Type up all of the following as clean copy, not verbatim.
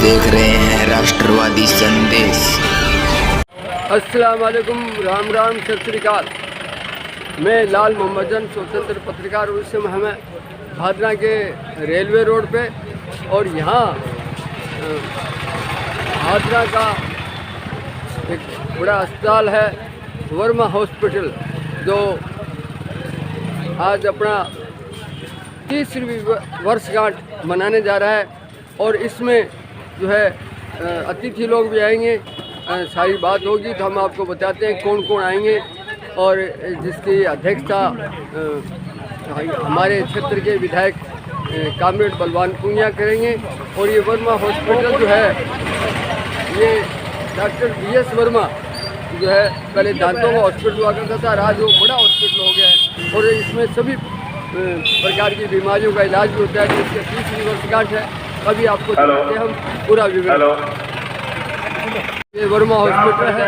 देख रहे हैं राष्ट्रवादी संदेश। अस्सलामुअलैकुम, राम राम, सत श्री अकाल। मैं लाल मोहम्मदन, स्वतंत्र पत्रकार। उस समय हमें भादरा के रेलवे रोड पे और यहाँ भादरा का एक बड़ा अस्पताल है, वर्मा हॉस्पिटल, जो आज अपना 30वीं वर्षगांठ मनाने जा रहा है। और इसमें जो है अतिथि लोग भी आएंगे, सारी बात होगी तो हम आपको बताते हैं कौन कौन आएंगे। और जिसकी अध्यक्षता हमारे क्षेत्र के विधायक कामरेड बलवान पूनिया करेंगे। और ये वर्मा हॉस्पिटल जो है, ये डॉक्टर BS वर्मा जो है, पहले दांतों का हॉस्पिटल हुआ करता था, आज वो बड़ा हॉस्पिटल हो गया है। और इसमें सभी प्रकार की बीमारियों का इलाज भी होता है। जिसके 30वीं वर्षगांठ है, अभी आपको दिखाते हैं हम पूरा विवरण। ये वर्मा हॉस्पिटल है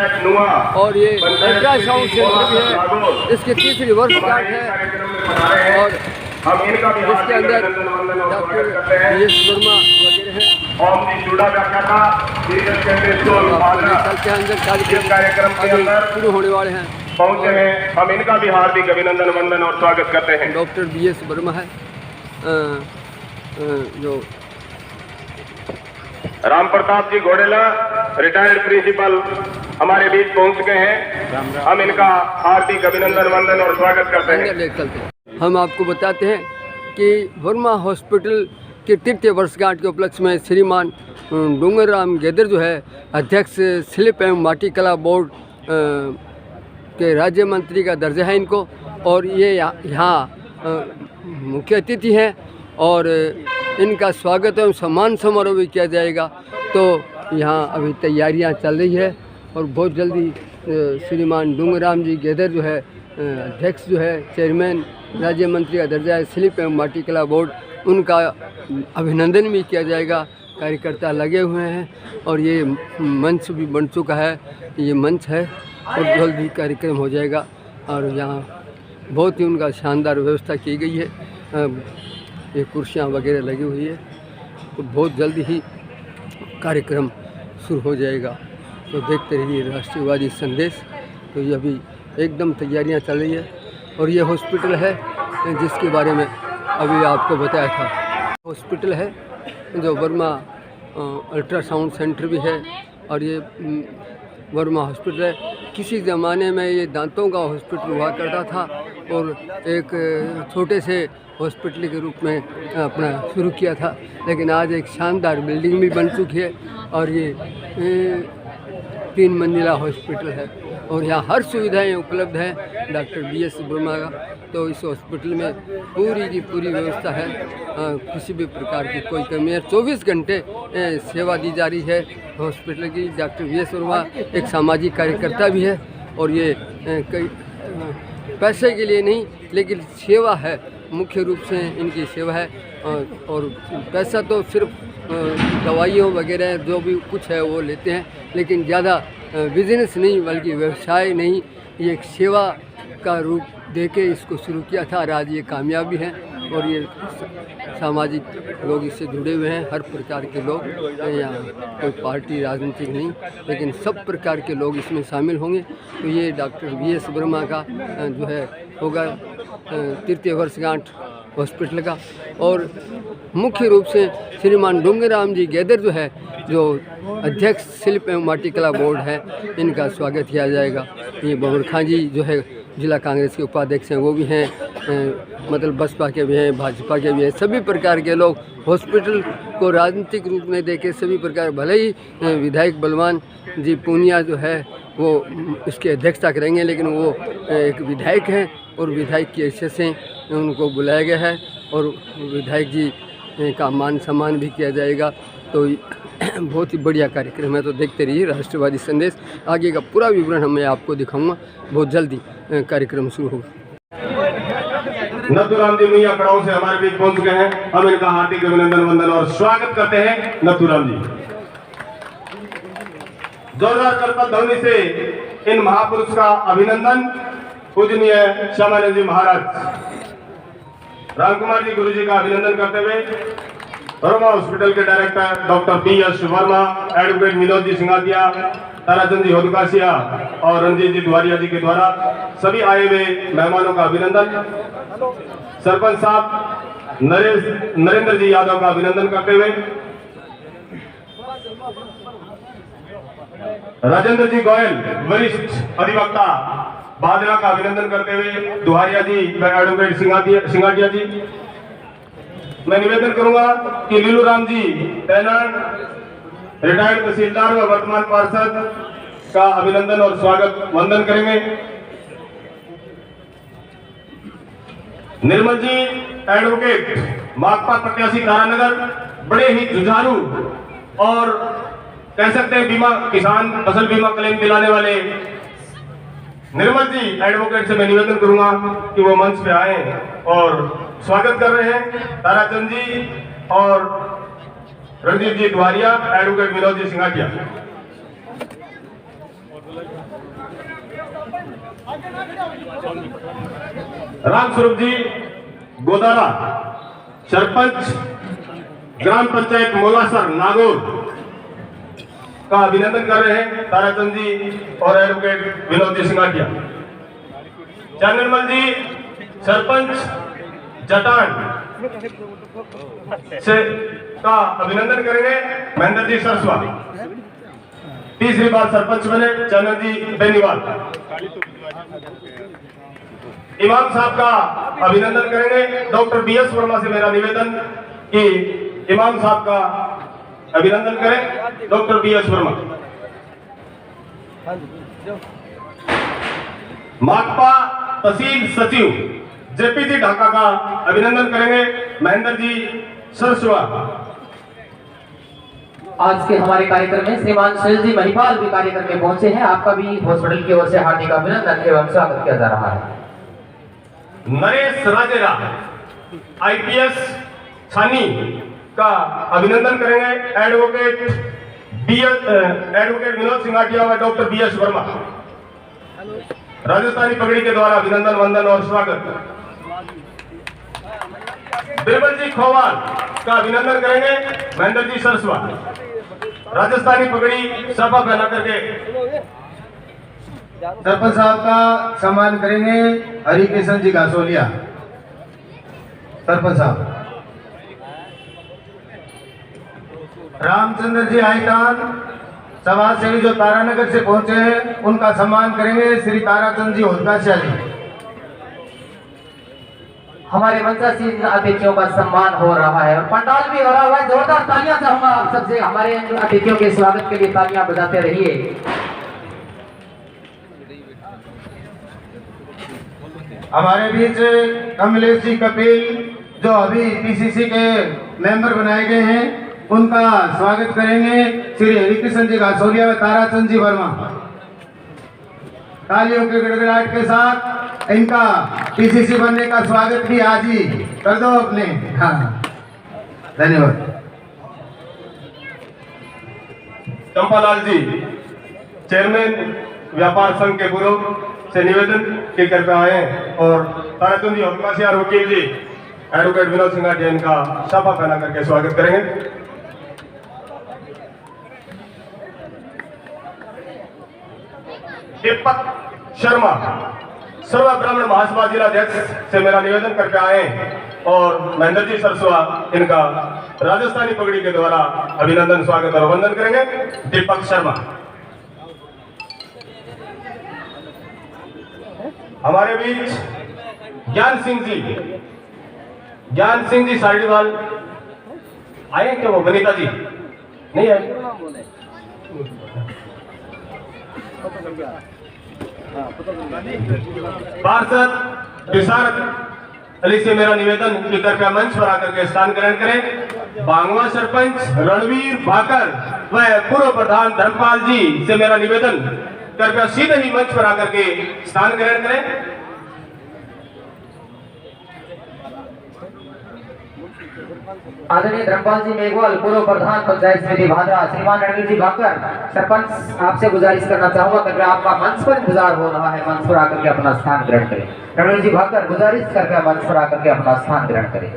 और ये अल्ट्रासाउंड सेंटर भी है। इसकी 30वीं वर्षगांठ है और इसके अंदर डॉक्टर BS वर्मा वगैरह हैं। चलते हैं अंदर, कार्यक्रम शुरू होने वाले हैं। पहुंचे हैं, हम इनका भी हार्दिक अभिनंदन वंदन और स्वागत करते हैं। डॉक्टर BS वर्मा है जो राम प्रताप जी घोड़ेला, रिटायर्ड प्रिंसिपल, हमारे बीच पहुंच चुके हैं। हम इनका हार्दिक अभिनंदन वंदन और स्वागत करते हैं। अंदर ले चलते हैं। हम आपको बताते हैं कि वर्मा हॉस्पिटल के 30वीं वर्षगांठ के उपलक्ष्य में श्रीमान डूंगरराम गेदर जो है, अध्यक्ष शिल्प एवं माटी कला बोर्ड के राज्य मंत्री का दर्जा है इनको। और ये यहाँ मुख्य अतिथि हैं और इनका स्वागत एवं सम्मान समारोह भी किया जाएगा। तो यहाँ अभी तैयारियाँ चल रही है और बहुत जल्दी श्रीमान डूंगरराम जी गेदर जो है, अध्यक्ष जो है, चेयरमैन, राज्य मंत्री का दर्जा है शिल्प एवं माटी कला बोर्ड, उनका अभिनंदन भी किया जाएगा। कार्यकर्ता लगे हुए हैं और ये मंच भी बन चुका है, ये मंच है और जल्दी कार्यक्रम हो जाएगा। और यहाँ बहुत ही उनका शानदार व्यवस्था की गई है, ये कुर्सियाँ वगैरह लगी हुई है। तो बहुत जल्दी ही कार्यक्रम शुरू हो जाएगा। तो देखते रहिए राष्ट्रवादी संदेश। तो ये अभी एकदम तैयारियां चल रही है। और ये हॉस्पिटल है जिसके बारे में अभी आपको बताया था। हॉस्पिटल है जो वर्मा अल्ट्रासाउंड सेंटर भी है और ये वर्मा हॉस्पिटल है। किसी ज़माने में ये दांतों का हॉस्पिटल हुआ करता था और एक छोटे से हॉस्पिटल के रूप में अपना शुरू किया था, लेकिन आज एक शानदार बिल्डिंग भी बन चुकी है और ये 3 मंजिला हॉस्पिटल है और यहाँ हर सुविधाएं उपलब्ध हैं डॉक्टर BS वर्मा का। तो इस हॉस्पिटल में पूरी की पूरी व्यवस्था है, किसी भी प्रकार की कोई कमी है। 24 घंटे सेवा दी जा रही है हॉस्पिटल की। डॉक्टर BS वर्मा एक सामाजिक कार्यकर्ता भी है और ये कई पैसे के लिए नहीं, लेकिन सेवा है, मुख्य रूप से इनकी सेवा है। और पैसा तो सिर्फ दवाइयों वगैरह जो भी कुछ है वो लेते हैं, लेकिन ज़्यादा बिजनेस नहीं बल्कि व्यवसाय नहीं, ये एक सेवा का रूप देके इसको शुरू किया था और आज ये कामयाब भी हैं। और ये सामाजिक लोग इससे जुड़े हुए हैं, हर प्रकार के लोग, यहाँ कोई पार्टी राजनीतिक नहीं, लेकिन सब प्रकार के लोग इसमें शामिल होंगे। तो ये डॉक्टर BS वर्मा का जो है होगा 30वीं वर्षगांठ हॉस्पिटल का। और मुख्य रूप से श्रीमान डूंगरराम जी गेदर जो है, जो अध्यक्ष शिल्प एवं माटी कला बोर्ड है, इनका स्वागत किया जाएगा। ये बबर खां जी जो है जिला कांग्रेस के उपाध्यक्ष हैं, वो भी हैं, मतलब बसपा के भी हैं, भाजपा के भी हैं। सभी प्रकार के लोग हॉस्पिटल को राजनीतिक रूप में देके सभी प्रकार, भले ही विधायक बलवान जी पूनिया जो है वो इसकी अध्यक्षता करेंगे, लेकिन वो एक विधायक हैं और विधायक की हैसियत से उनको बुलाया गया है और विधायक जी का मान सम्मान भी किया जाएगा। तो बहुत ही बढ़िया कार्यक्रम है। तो देखते रहिए राष्ट्रवादी संदेश। आगे का पूरा विवरण मैं आपको दिखाऊंगा, बहुत जल्दी कार्यक्रम शुरू होगा। नथुराम जी मियां कड़ाऊ से हमारे बीच पहुंच चुके हैं। हम इनका हार्दिक अभिनंदन वंदन और स्वागत करते हैं। नथुराम जी, जोरदार करतल ध्वनि से इन महापुरुष का अभिनंदन। पूजनीय श्यामानंद जी महाराज, राम कुमार जी गुरु जी का अभिनंदन करते हुए वर्मा हॉस्पिटल के डायरेक्टर डॉक्टर B.S. वर्मा, एडवोकेट विनोद जी सिंगातिया, ताराचंद जी होदकासिया और रणजीत जी द्वारिया जी के द्वारा सभी आए हुए मेहमानों का अभिनंदन। सरपंच साहब नरेंद्र जी यादव का अभिनंदन करते हुए, राजेंद्र जी गोयल वरिष्ठ अधिवक्ता बादरा का अभिनंदन करते हुए, दुहारिया जी व एडवोकेट सिंगाटिया जी। मैं निवेदन करूंगा कि लीलू राम जी तैनाट रिटायर्ड तहसीलदार व वर्तमान पार्षद का अभिनंदन और स्वागत वंदन करेंगे। निर्मल जी एडवोकेट माकपा प्रत्याशी तारानगर, बड़े ही जुझारू और कह सकते हैं बीमा किसान फसल बीमा क्लेम दिलाने वाले निर्मल जी एडवोकेट से मैं निवेदन करूंगा कि वो मंच पे आए और स्वागत कर रहे हैं। ताराचंद जी और रणजीत जी द्वारिया, एडवोकेट विनोद जी सिंगाटिया। राम स्वरूप जी गोदारा, सरपंच ग्राम पंचायत मोलासर नागौर का अभिनंदन कर रहे हैं, ताराचंद जी और एडवोकेट विनोद जी सिंगाटिया। निर्मल जी सरपंच जटान से का अभिनंदन करेंगे, महेंद्र जी सरस्वा तीसरी बार सरपंच बने, चैनल जी बेनीवाल। इमाम साहब का अभिनंदन करेंगे, डॉक्टर B.S. वर्मा से मेरा निवेदन कि इमाम साहब का अभिनंदन करें, डॉक्टर B.S. वर्मा। माकपा तहसील सचिव JP जी ढाका का अभिनंदन करेंगे, महेंद्र जी सरस्वा। आज के हमारे कार्यक्रम में श्रीमान सुनील जी महिपाल भी कार्यक्रम में पहुंचे हैं। आपका भी हॉस्पिटल की ओर से हार्दिक अभिनंदन एवं स्वागत किया जा रहा है। नरेश राजेरा IPS छानी का अभिनंदन करेंगे, एडवोकेट विनोद सिंगाटिया व डॉक्टर B.S. वर्मा। राजस्थानी पगड़ी के द्वारा अभिनंदन वंदन और स्वागत। बिरबल जी खोवाल का अभिनंदन करेंगे, महेंद्र जी सरस्वा। राजस्थानी पगड़ी सभा पहना करके सरपंच साहब का सम्मान करेंगे, हरिकिशन जी घासोलिया। सरपंच साहब रामचंद्र जी आईटान समाज सेवी जो तारानगर से पहुंचे हैं, उनका सम्मान करेंगे, श्री ताराचंद जी होदकासिया जी। हमारे मंचासीन अतिथियों का सम्मान हो रहा है और पंडाल भी हो रहा है। जोरदार तालियां चाहूंगा आप सबसे, हमारे अतिथियों के स्वागत के लिए तालियां बजाते रहिए। हमारे बीच कमलेश जी कपिल जो अभी PCC के मेंबर बनाए गए हैं, उनका स्वागत करेंगे, श्री हरिकिशन जी घासोलिया व ताराचंद जी वर्मा। तालियों के गड़गड़ाहट के साथ इनका PCC बनने का स्वागत भी आज ही कर दो अपने। हाँ, धन्यवाद। चंपालाल जी चेयरमैन व्यापार संघ के पूर्व से निवेदन के कृपया आए और ताराचंद जी होदकासिया और वकील जी एडवोकेट विनोद सिंगाटिया इनका सभा पहना करके स्वागत करेंगे। दीपक शर्मा सर्व ब्राह्मण महासभा जिला अध्यक्ष से मेरा निवेदन करके आए और महेंद्र जी सरस्वा इनका राजस्थानी पगड़ी के द्वारा अभिनंदन स्वागत और वंदन करेंगे। दीपक शर्मा। हमारे बीच ज्ञान सिंह जी सारीवाल आए क्या? वो वनिता जी नहीं आए? पार्षद विशारद अली से मेरा निवेदन कि कृपया मंच पर आकर के स्थान ग्रहण करें। बांगवा सरपंच रणवीर भाकर व पूर्व प्रधान धर्मपाल जी से मेरा निवेदन कृपया सीधे ही मंच पर आकर के स्थान ग्रहण करें। आदरणीय धर्मपाल जी मेघवाल, पूर्व प्रधान पंचायत समिति भादरा, श्रीमान रणवीर जी भाकर, सरपंच आपसे गुजारिश करना चाहूंगा कृपया आपका मंच पर इंतजार हो रहा है, मंच पर आकर के अपना स्थान ग्रहण करें। रणवीर जी भाकर गुजारिश करके मंच पर आकर के अपना स्थान ग्रहण करें।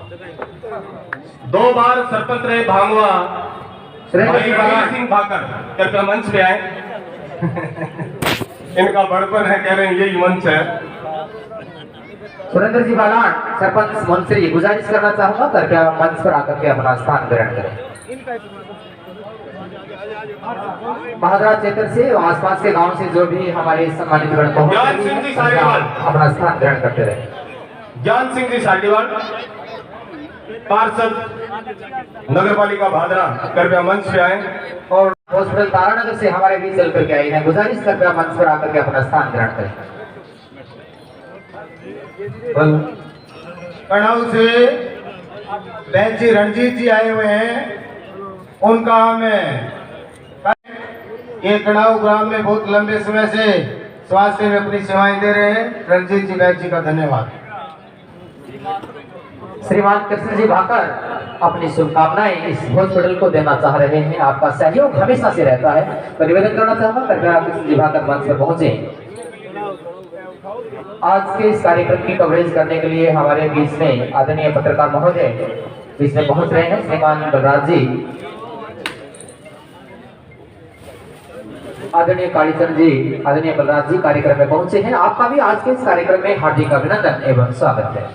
2 बार सरपंच रहे भांगवा सुरेंद्र जी भाई बालान, सिंह भाकर कृपया मंच पे आए। इनका बड़पन है, कह रहे हैं यही मंच है। सुरेंद्र जी बालान, सरपंच मंत्री, गुजारिश करना चाहूंगा कृपया मंच पर आकर के अपना स्थान ग्रहण करें। महादरा क्षेत्र से आसपास के गांव से जो भी हमारे सम्मानित गण ज्ञान सिंह जी सालीवाल। अपना स्थान ग्रहण करते रहे। ज्ञान सिंह जी सालीवाल, पार्षद नगर पालिका भादरा, कृपया मंच पे आए। और हॉस्पिटल तारानगर से हमारे बीच चल करके आई है, गुजारिश कृपया मंच पर आकर के अपना स्थान ग्रहण करें। कड़ाऊ से बहन जी रणजीत जी आए हुए हैं, उनका मैं ये कड़ाऊ ग्राम में बहुत लंबे समय से स्वास्थ्य में अपनी सेवाएं दे रहे हैं। रणजीत जी बहन जी का धन्यवाद। श्रीमान कृष्ण जी भाकर अपनी शुभकामनाएं इस हॉस्पिटल को देना चाह रहे हैं। आपका सहयोग हमेशा से रहता है, तो निवेदन करना चाहूंगा कृपया कृष्ण जी भाकर मंच पर पहुंचे। आज के इस कार्यक्रम की कवरेज करने के लिए हमारे बीच में आदरणीय पत्रकार महोदय बीच में पहुंच रहे हैं। श्रीमान बलराज जी, आदरणीय कालीचंद जी, आदरणीय बलराज जी कार्यक्रम में पहुंचे हैं। आपका भी आज के इस कार्यक्रम में हार्दिक अभिनंदन एवं स्वागत है।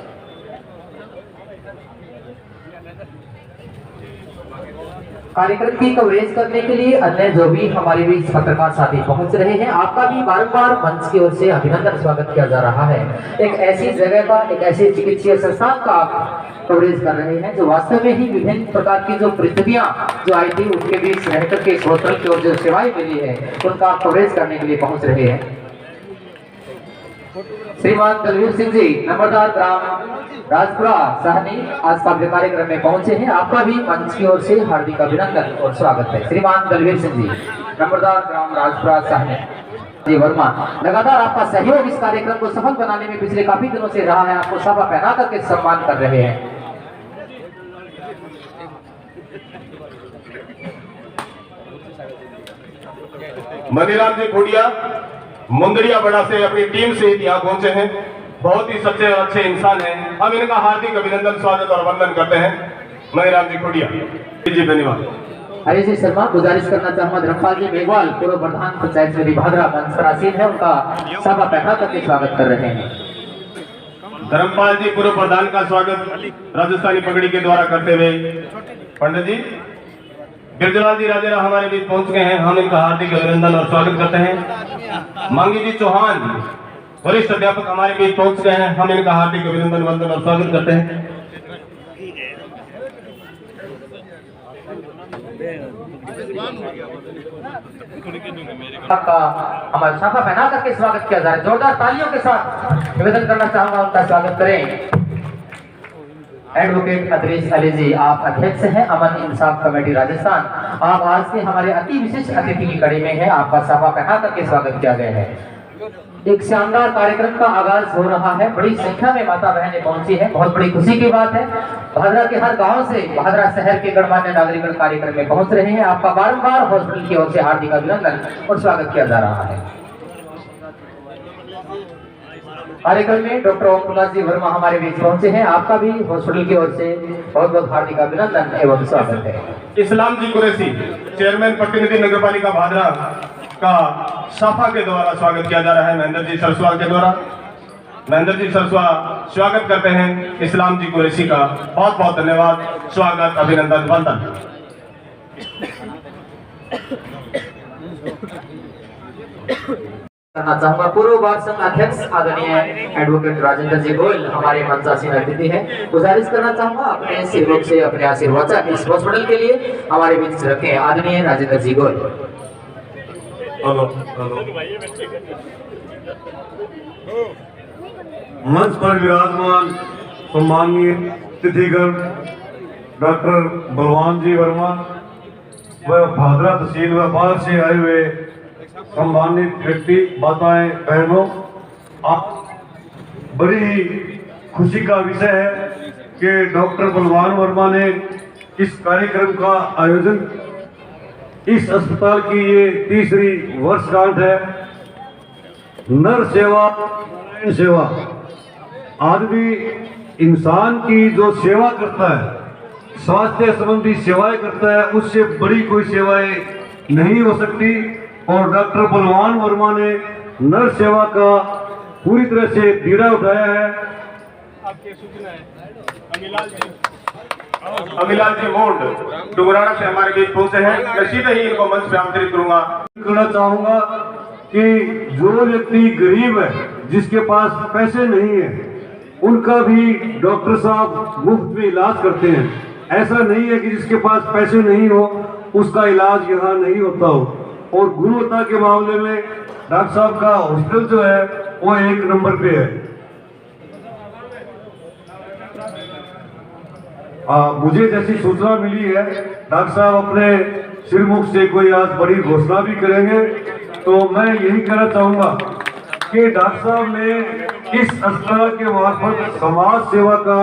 कार्यक्रम की कवरेज करने के लिए अन्य जो भी हमारे बीच पत्रकार साथी पहुंच रहे हैं, आपका भी बारंबार मंच की ओर से अभिनंदन स्वागत किया जा रहा है। एक ऐसी जगह का, एक ऐसे चिकित्सीय संस्थान का आप कवरेज कर रहे हैं जो वास्तव में ही विभिन्न प्रकार की जो पृथ्वियां जो आई थी उनके बीच रहकर के इस होटल की ओर जो सेवाएं मिली है उनका आप कवरेज करने के लिए पहुंच रहे हैं। श्रीमान दलवीर सिंह जी, नंबरदार ग्राम राजपुरा सहनी, आज का कार्यक्रम में पहुंचे हैं। आपका भी मंच की ओर से हार्दिक अभिनंदन और स्वागत है। श्रीमान दलवीर सिंह जी, नंबरदार ग्राम राजपुरा सहनी जी वर्मा, लगातार आपका सहयोग इस कार्यक्रम को सफल बनाने में पिछले काफी दिनों से रहा है। आपको सभा पहना करके सम्मान कर रहे हैं। मनीराम जी खोडिया मुंदरिया बड़ा से अपनी टीम से यहाँ पहुंचे हैं। बहुत ही सच्चे और अच्छे इंसान हैं। हम इनका हार्दिक अभिनंदन, स्वागत और वंदन करते हैं। मनीराम जी खोडिया जी, धन्यवाद। हरी जी शर्मा, गुजारिश करना चाहूंगा धर्मपाल जी मेघवाल, पूर्व प्रधान पंचायत समिति भादरा मंच पर आसीन है, उनका सभा पहना करके स्वागत कर रहे हैं। धर्मपाल जी पूर्व प्रधान का स्वागत राजस्थानी पगड़ी के द्वारा करते हुए पंडित जी गिरजलाल जी राजेरा हमारे बीच पहुंच गए हैं। हम इनका हार्दिक अभिनंदन और स्वागत करते हैं। मांगी जी चौहान वरिष्ठ अध्यापक हमारे बीच पहुंच गए हैं। हम इनका हार्दिक अभिनंदन, वंदन और स्वागत करते हैं। आपका हमारे सभा पहना करके स्वागत किया जाए। जोरदार तालियों के साथ निवेदन करना चाहूंगा उनका स्वागत करें। एडवोकेट अदरीस अली जी, आप अध्यक्ष हैं अमन इंसाफ कमेटी राजस्थान। आप आज के हमारे अति विशिष्ट अतिथि की कड़ी में हैं। आपका सभा पहना करके स्वागत किया गया है। एक शानदार कार्यक्रम का आगाज हो रहा है। बड़ी संख्या में माता बहनें पहुंची है, बहुत बड़ी खुशी की बात है। भादरा के हर गांव से भादरा शहर के गणमान्य नागरिक कार्यक्रम में पहुंच रहे हैं। आपका बारंबार हॉस्पिटल की ओर से हार्दिक अभिनंदन और स्वागत किया जा रहा है। कार्यक्रम में डॉक्टर ओम प्रकाश जी वर्मा हमारे बीच पहुंचे हैं। आपका भी हॉस्पिटल की ओर से बहुत बहुत हार्दिक अभिनंदन एवं स्वागत है। इस्लाम जी कुरैशी, चेयरमैन प्रतिनिधि नगर पालिका भादरा का साफा के द्वारा स्वागत किया जा रहा है। महेंद्र जी सरस्वा के द्वारा, महेंद्र जी सरस्वा स्वागत करते हैं इस्लाम जी कुरैशी का। बहुत बहुत धन्यवाद, स्वागत, अभिनंदन, वंदन। करना चाहूंगा पूर्व वार्ड संघ अध्यक्ष आदरणीय एडवोकेट राजेंद्र जी गोयल हमारे मंचासीन अतिथि हैं। गुजारिश करना चाहूंगा अपने सेवक से अपने आशीर्वाद इस हॉस्पिटल के लिए हमारे बीच रखें। आदरणीय राजेंद्र जी गोयल। मंच पर विराजमान सम्माननीय अतिथिगण डॉक्टर बलवान जी वर्मा व भादरा तहसील व बाहर से आए हुए सम्मानित व्यक्ति, माताएं, बहनों, आप बड़ी ही खुशी का विषय है कि डॉक्टर बलवान वर्मा ने इस कार्यक्रम का आयोजन, इस अस्पताल की ये तीसरी वर्षगांठ है। नर सेवा नारायण सेवा, आदमी इंसान की जो सेवा करता है, स्वास्थ्य संबंधी सेवाएं करता है, उससे बड़ी कोई सेवाएं नहीं हो सकती। और डॉक्टर बलवान वर्मा ने नर सेवा का पूरी तरह से बीड़ा उठाया है। आपके सूचना है अमिलाल जी मोड डुगराना से हमारे बीच पहुंचे हैं। मैं सीधे ही इनको मंच पे आमंत्रित करूंगा। कहना चाहूंगा कि जो व्यक्ति गरीब है, जिसके पास पैसे नहीं है, उनका भी डॉक्टर साहब मुफ्त में इलाज करते हैं। ऐसा नहीं है कि जिसके पास पैसे नहीं हो उसका इलाज यहाँ नहीं होता हो। और गुणवत्ता के मामले में डॉक्टर साहब का हॉस्पिटल जो है वो 1 नंबर पे है। मुझे जैसी सूचना मिली है, डॉक्टर साहब अपने सिरमुख से कोई आज बड़ी घोषणा भी करेंगे। तो मैं यही कहना चाहूंगा कि डॉक्टर साहब ने इस अस्पताल के मार्फत समाज सेवा का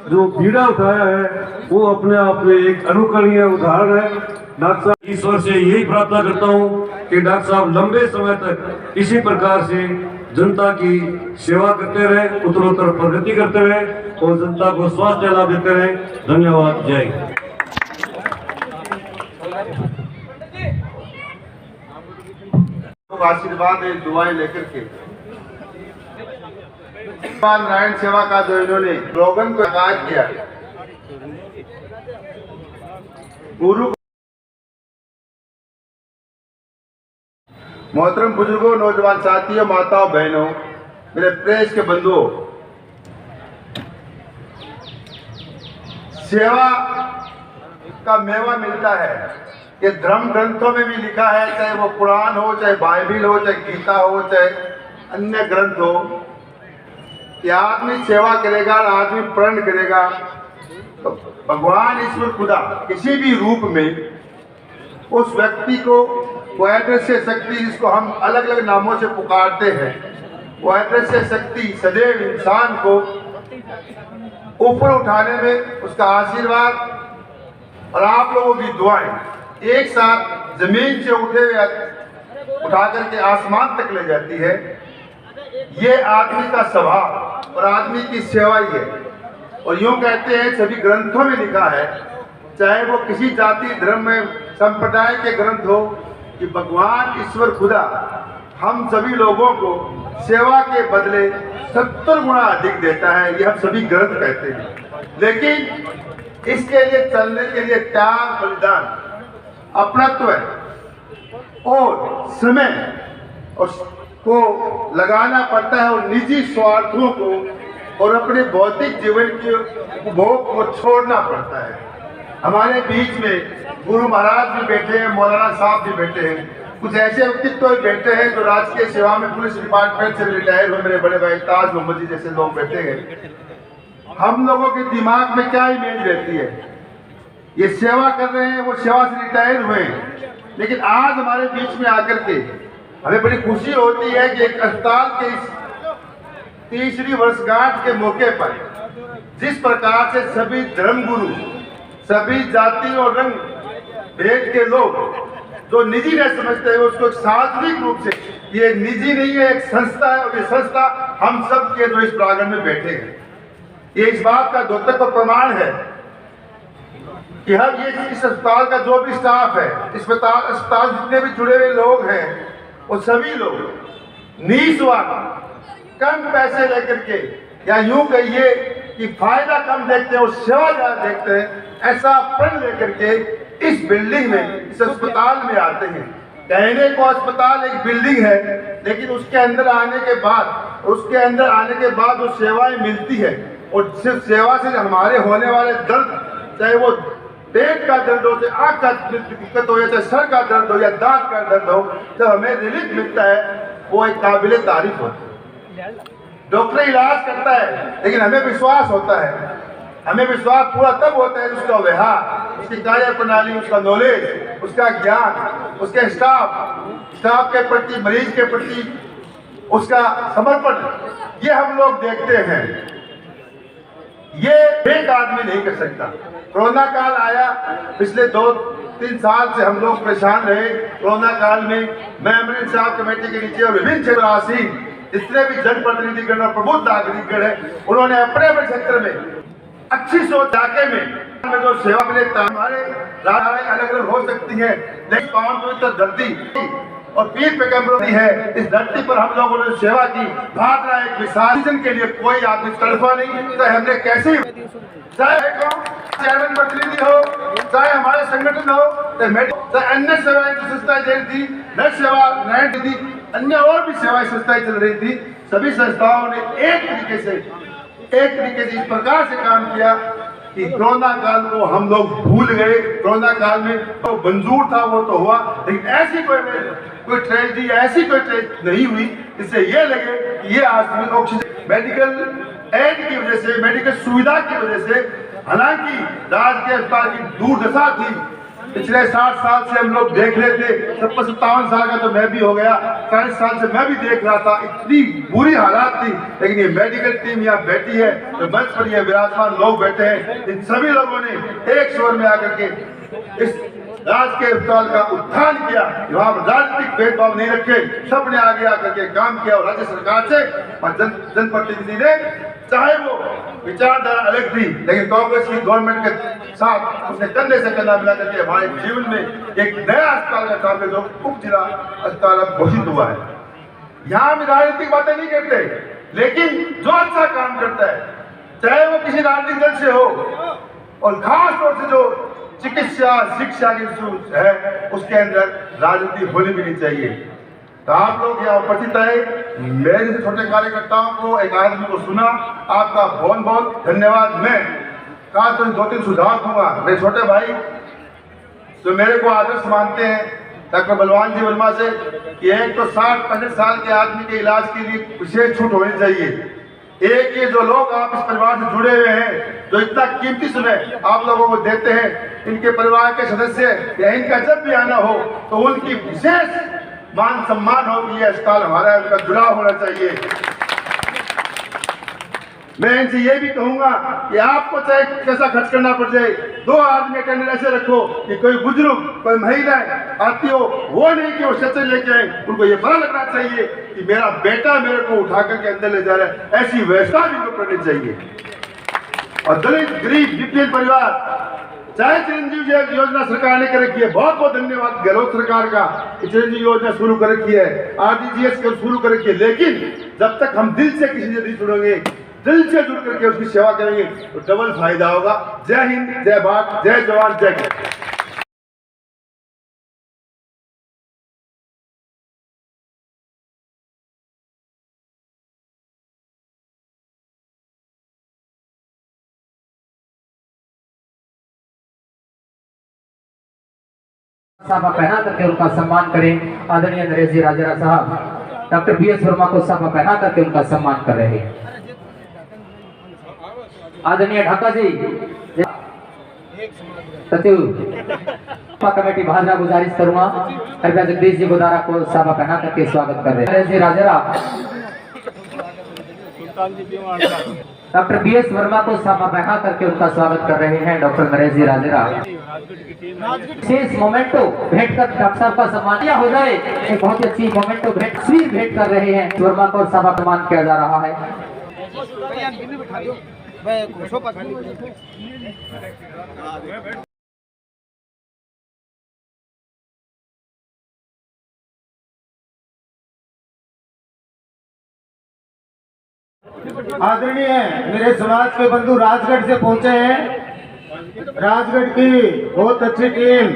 जो बीड़ा उठाया है वो अपने आप में एक अनुकरणीय उदाहरण है। डॉक्टर साहब, ईश्वर से यही प्रार्थना करता हूँ कि डॉक्टर साहब लंबे समय तक इसी प्रकार से जनता की सेवा करते रहे, उत्तरोत्तर प्रगति करते रहे और जनता को स्वास्थ्य लाभ देते रहे। धन्यवाद। जय हिंद। आशीर्वाद दुआएं लेकर के नारायण सेवा का जो इन्होंने स्लोगन को आगाज किया, गुरु मोहतरम बुजुर्गों, नौजवान साथियों, माताओं, बहनों, मेरे प्रेस के बंधुओं, सेवा का मेवा मिलता है। ये धर्म ग्रंथों में भी लिखा है, चाहे वो कुरान हो, चाहे बाइबिल हो, चाहे गीता हो, चाहे अन्य ग्रंथ हो, कि आदमी सेवा करेगा, आदमी प्रण करेगा तो भगवान ईश्वर खुदा किसी भी रूप में उस व्यक्ति को वो अदृश्य शक्ति, जिसको हम अलग अलग नामों से पुकारते हैं, वो अदृश्य शक्ति सदैव इंसान को ऊपर उठाने में उसका आशीर्वाद और आप लोगों की दुआएं एक साथ जमीन से उठा करके आसमान तक ले जाती है। ये आदमी का स्वभाव और आदमी की सेवा ही है। और यूं कहते हैं, सभी ग्रंथों में लिखा है, चाहे वो किसी जाति धर्म में संप्रदाय के ग्रंथ हो, कि भगवान ईश्वर खुदा हम सभी लोगों को सेवा के बदले 70 गुना अधिक देता है। ये हम सभी ग्रंथ कहते हैं। लेकिन इसके लिए चलने के लिए त्याग, बलिदान, अपनत्व और समय को लगाना पड़ता है और निजी स्वार्थों को और अपने भौतिक जीवन के उपभोग को छोड़ना पड़ता है। हमारे बीच में गुरु महाराज भी बैठे हैं, मौलाना साहब भी बैठे हैं, कुछ ऐसे व्यक्तित्व भी बैठे हैं जो राजकीय सेवा में पुलिस डिपार्टमेंट से रिटायर हुए मेरे बड़े भाई ताज मोहम्मद जी जैसे लोग बैठे हैं। हम लोगों के दिमाग में क्या इमेज रहती है, ये सेवा कर रहे हैं, वो सेवा से रिटायर हुए हैं। लेकिन आज हमारे बीच में आकर के हमें बड़ी खुशी होती है कि एक अस्पताल के इस 30वीं वर्षगांठ के मौके पर जिस प्रकार से सभी धर्मगुरु, सभी जाति और रंग भेद के लोग जो निजी नहीं समझते हैं, उसको सार्वजनिक रूप से, ये निजी नहीं है, एक संस्था है और ये संस्था हम सब के जो इस प्रांगण में बैठे हैं, ये इस बात का द्योतक का प्रमाण है कि हम ये इस अस्पताल का जो भी स्टाफ है, इस अस्पताल जितने भी जुड़े हुए लोग हैं, वो सभी लोग निस्वार्थ कम पैसे लेकर के, या यूं कहिए कि फायदा कम देखते हैं और सेवा ज्यादा देखते हैं, ऐसा प्रण लेकर के इस बिल्डिंग में, इस अस्पताल में आते हैं। कहने को अस्पताल एक बिल्डिंग है, लेकिन उसके अंदर आने के बाद जो सेवाएं मिलती है, और सिर्फ सेवा से हमारे होने वाले दर्द, चाहे वो पेट का दर्द हो, चाहे आँख का दिक्कत हो, या चाहे सर का दर्द हो, या दांत का दर्द हो, जब हमें रिलीफ मिलता है वो एक काबिले तारीफ होता है। डॉक्टर इलाज करता है, लेकिन हमें विश्वास होता है, हमें विश्वास पूरा तब होता है उसका व्यवहार, उसकी कार्य प्रणाली, उसका नॉलेज, उसका ज्ञान, उसके स्टाफ के प्रति, मरीज के प्रति उसका समर्पण, ये हम लोग देखते हैं। ये एक आदमी नहीं कर सकता। कोरोना काल आया, पिछले 2-3 साल से हम लोग परेशान रहे। कोरोना काल में मैं अमरीन साहब कमेटी के नीचे और विभिन्न क्षेत्रासीन जितने भी जनप्रतिनिधिगण और प्रबुद्ध नागरिकगण है, उन्होंने अपने अपने क्षेत्र में अच्छी सोच जाके में जो सेवा मिले, हमारे राधाएं अलग अलग हो सकती है, लेकिन पावन पवित्र धरती और पीठ पे कमरों है, इस धरती पर हम लोगों ने सेवा की। भाद्रा एक विसर्जन के लिए कोई आदमी तड़फा नहीं, चाहे हमने कैसे, चाहे चेयरमैन प्रतिनिधि हो, चाहे हमारे संगठन हो, चाहे अन्य सेवाएं जो संस्थाएं दे रही थी, नर सेवा नारायण दीदी, अन्य और भी सेवाएं संस्थाएं चल रही थी, सभी संस्थाओं ने एक तरीके से इस प्रकार से काम किया कि कोरोना काल को हम लोग भूल गए। कोरोना काल में तो मंजूर था वो तो हुआ, लेकिन ऐसी कोई ट्रेजेडी, ऐसी कोई ट्रेजेडी नहीं हुई जिससे ये लगे कि ये आदमी ऑक्सीजन मेडिकल एड की वजह से, मेडिकल सुविधा की वजह से, हालांकि राजकीय अस्पताल की दुर्दशा थी। पिछले 60 साल से हम लोग देख रहे थे, 57 साल का तो मैं भी हो गया, 40 साल से मैं भी देख रहा था, इतनी बुरी हालात थी। लेकिन ये मेडिकल टीम यहाँ बैठी है, तो मंच पर ये विराजमान लोग बैठे हैं, इन सभी लोगों ने एक स्वर में आकर के इस राजकीय अस्पताल का उत्थान किया। वहाँ राजनीतिक भेदभाव नहीं रखे, सबने आगे आकर के काम किया। और राज्य सरकार से और जनप्रतिनिधि ने, चाहे वो विचारधारा अलग थी, लेकिन कांग्रेस की गवर्नमेंट के साथ उसने कंधे से कंधा मिला करके हमारे जीवन में एक नया अस्पताल का काम है, जो उप जिला अस्पताल अब घोषित हुआ है। यहाँ हम राजनीतिक बातें नहीं करते, लेकिन जो अच्छा काम करता है, चाहे वो किसी राजनीतिक दल से हो, और खास तौर से जो चिकित्सा शिक्षा की है, उसके अंदर राजनीति होनी भी नहीं चाहिए। तो आप लोग यहाँ उपस्थित आए, मेरे जैसे छोटे कार्यकर्ताओं को, एक आदमी को सुना, आपका बहुत बहुत धन्यवाद। मैं कहा तो 2-3 सुझाव दूंगा। मेरे छोटे भाई जो मेरे को आदर्श मानते हैं, डॉक्टर बलवान जी वर्मा से, कि एक तो 60-65 साल के आदमी के इलाज के लिए विशेष छूट होनी चाहिए। एक ये जो लोग आप इस परिवार से जुड़े हुए हैं, जो इतना कीमती समय आप लोगों को देते हैं, इनके परिवार के सदस्य या इनका जब भी आना हो तो उनकी विशेष मान सम्मान हो कि ये अस्पताल हमारा, उनका जुड़ाव होना चाहिए। मैं इनसे ये भी कहूंगा कि आपको चाहे कैसा खर्च करना पड़ जाए, 2 आदमी अटेंडर ऐसे रखो कि कोई बुजुर्ग, कोई महिला आती हो, वो नहीं कि वो स्ट्रेचर लेके आए, उनको ये पता लगना चाहिए कि मेरा बेटा मेरे को उठा करके अंदर ले जा रहा है। ऐसी व्यवस्था भी इनको करनी चाहिए। और दलित, गरीब, बीपीएल परिवार, चाहे चिरंजीवी योजना सरकार ने कर रखी है, बहुत बहुत धन्यवाद गहलोत सरकार का, चिरंजीवी योजना शुरू कर रखी है, RDGS शुरू कर रखी है, लेकिन जब तक हम दिल से किसी से नहीं सुनेंगे, दिल से जुड़ करके उसकी सेवा करेंगे, तो डबल फायदा होगा। जय हिंद, जय भारत, जय जवान, जय किसान। साफा पहना करके उनका सम्मान करें। आदरणीय नरेश जी राजेरा साहब डॉक्टर BS वर्मा को साफा पहना करके उनका सम्मान कर रहे हैं। आदरणीय ढाका जी सचिव कमेटी भाजपा गुजारिश करूंगा, कृपया जगदीश जी गोदारा को साफा पहना करके स्वागत कर रहे हैं। नरेश जी राजेरा डॉक्टर BS वर्मा को साफा पहना करके उनका स्वागत कर रहे हैं। डॉक्टर नरेश जी राजेरा विशेष मोमेंटो भेंट कर डॉक्टर साहब का सम्मान हो जाए, एक बहुत ही अच्छी मोमेंटो भेंट कर रहे हैं वर्मा को साफा सम्मान किया जा रहा है। आदरणीय मेरे समाज के बंधु राजगढ़ से पहुंचे हैं। राजगढ़ की बहुत अच्छी टीम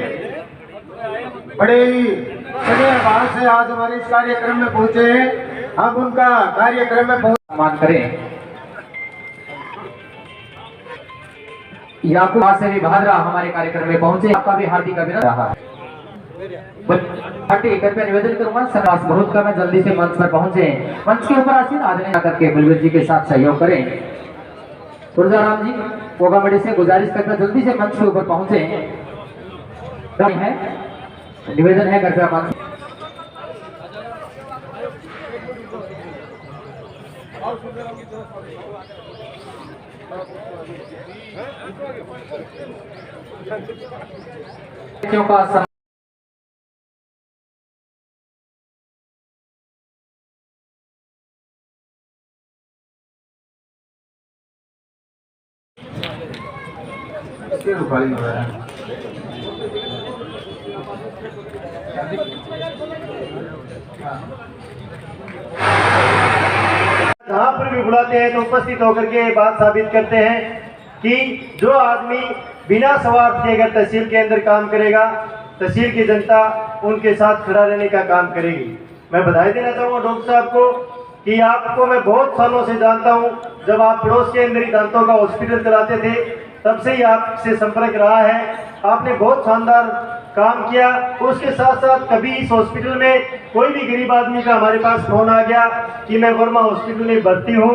बड़े ही सगे भाव से आज हमारे इस कार्यक्रम में पहुंचे हैं। हम उनका कार्यक्रम में सम्मान करें। याकूब से भी भादरा हमारे कार्यक्रम में पहुंचे, आपका भी हार्दिक अभिनंदन रहा है। कृपया निवेदन करूंगा सरदास बहुत का मैं जल्दी से मंच पर पहुंचे, मंच के ऊपर आसीन आदरणीय करके बलवीर जी के साथ सहयोग करें। तुलजाराम जी कोगामड़ी से गुजारिश करना जल्दी से मंच के ऊपर पहुंचे है, निवेदन है कृपया मंच का इसके रुपाली हो रहा है। जहाँ पर भी बुलाते हैं तो उपस्थित होकर के बात साबित करते हैं कि जो आदमी बिना स्वार्थ के अगर तहसील के अंदर काम करेगा, तहसील की जनता उनके साथ खड़ा रहने का काम करेगी। मैं बधाई देना चाहूँगा डॉक्टर साहब को कि आपको मैं बहुत सालों से जानता हूँ। जब आप पड़ोस के अंदर ही दांतों का हॉस्पिटल चलाते थे तब से ही आपसे संपर्क रहा है। आपने बहुत शानदार काम किया। उसके साथ साथ कभी इस हॉस्पिटल में कोई भी गरीब आदमी का हमारे पास फोन आ गया कि मैं वर्मा हॉस्पिटल में भर्ती हूँ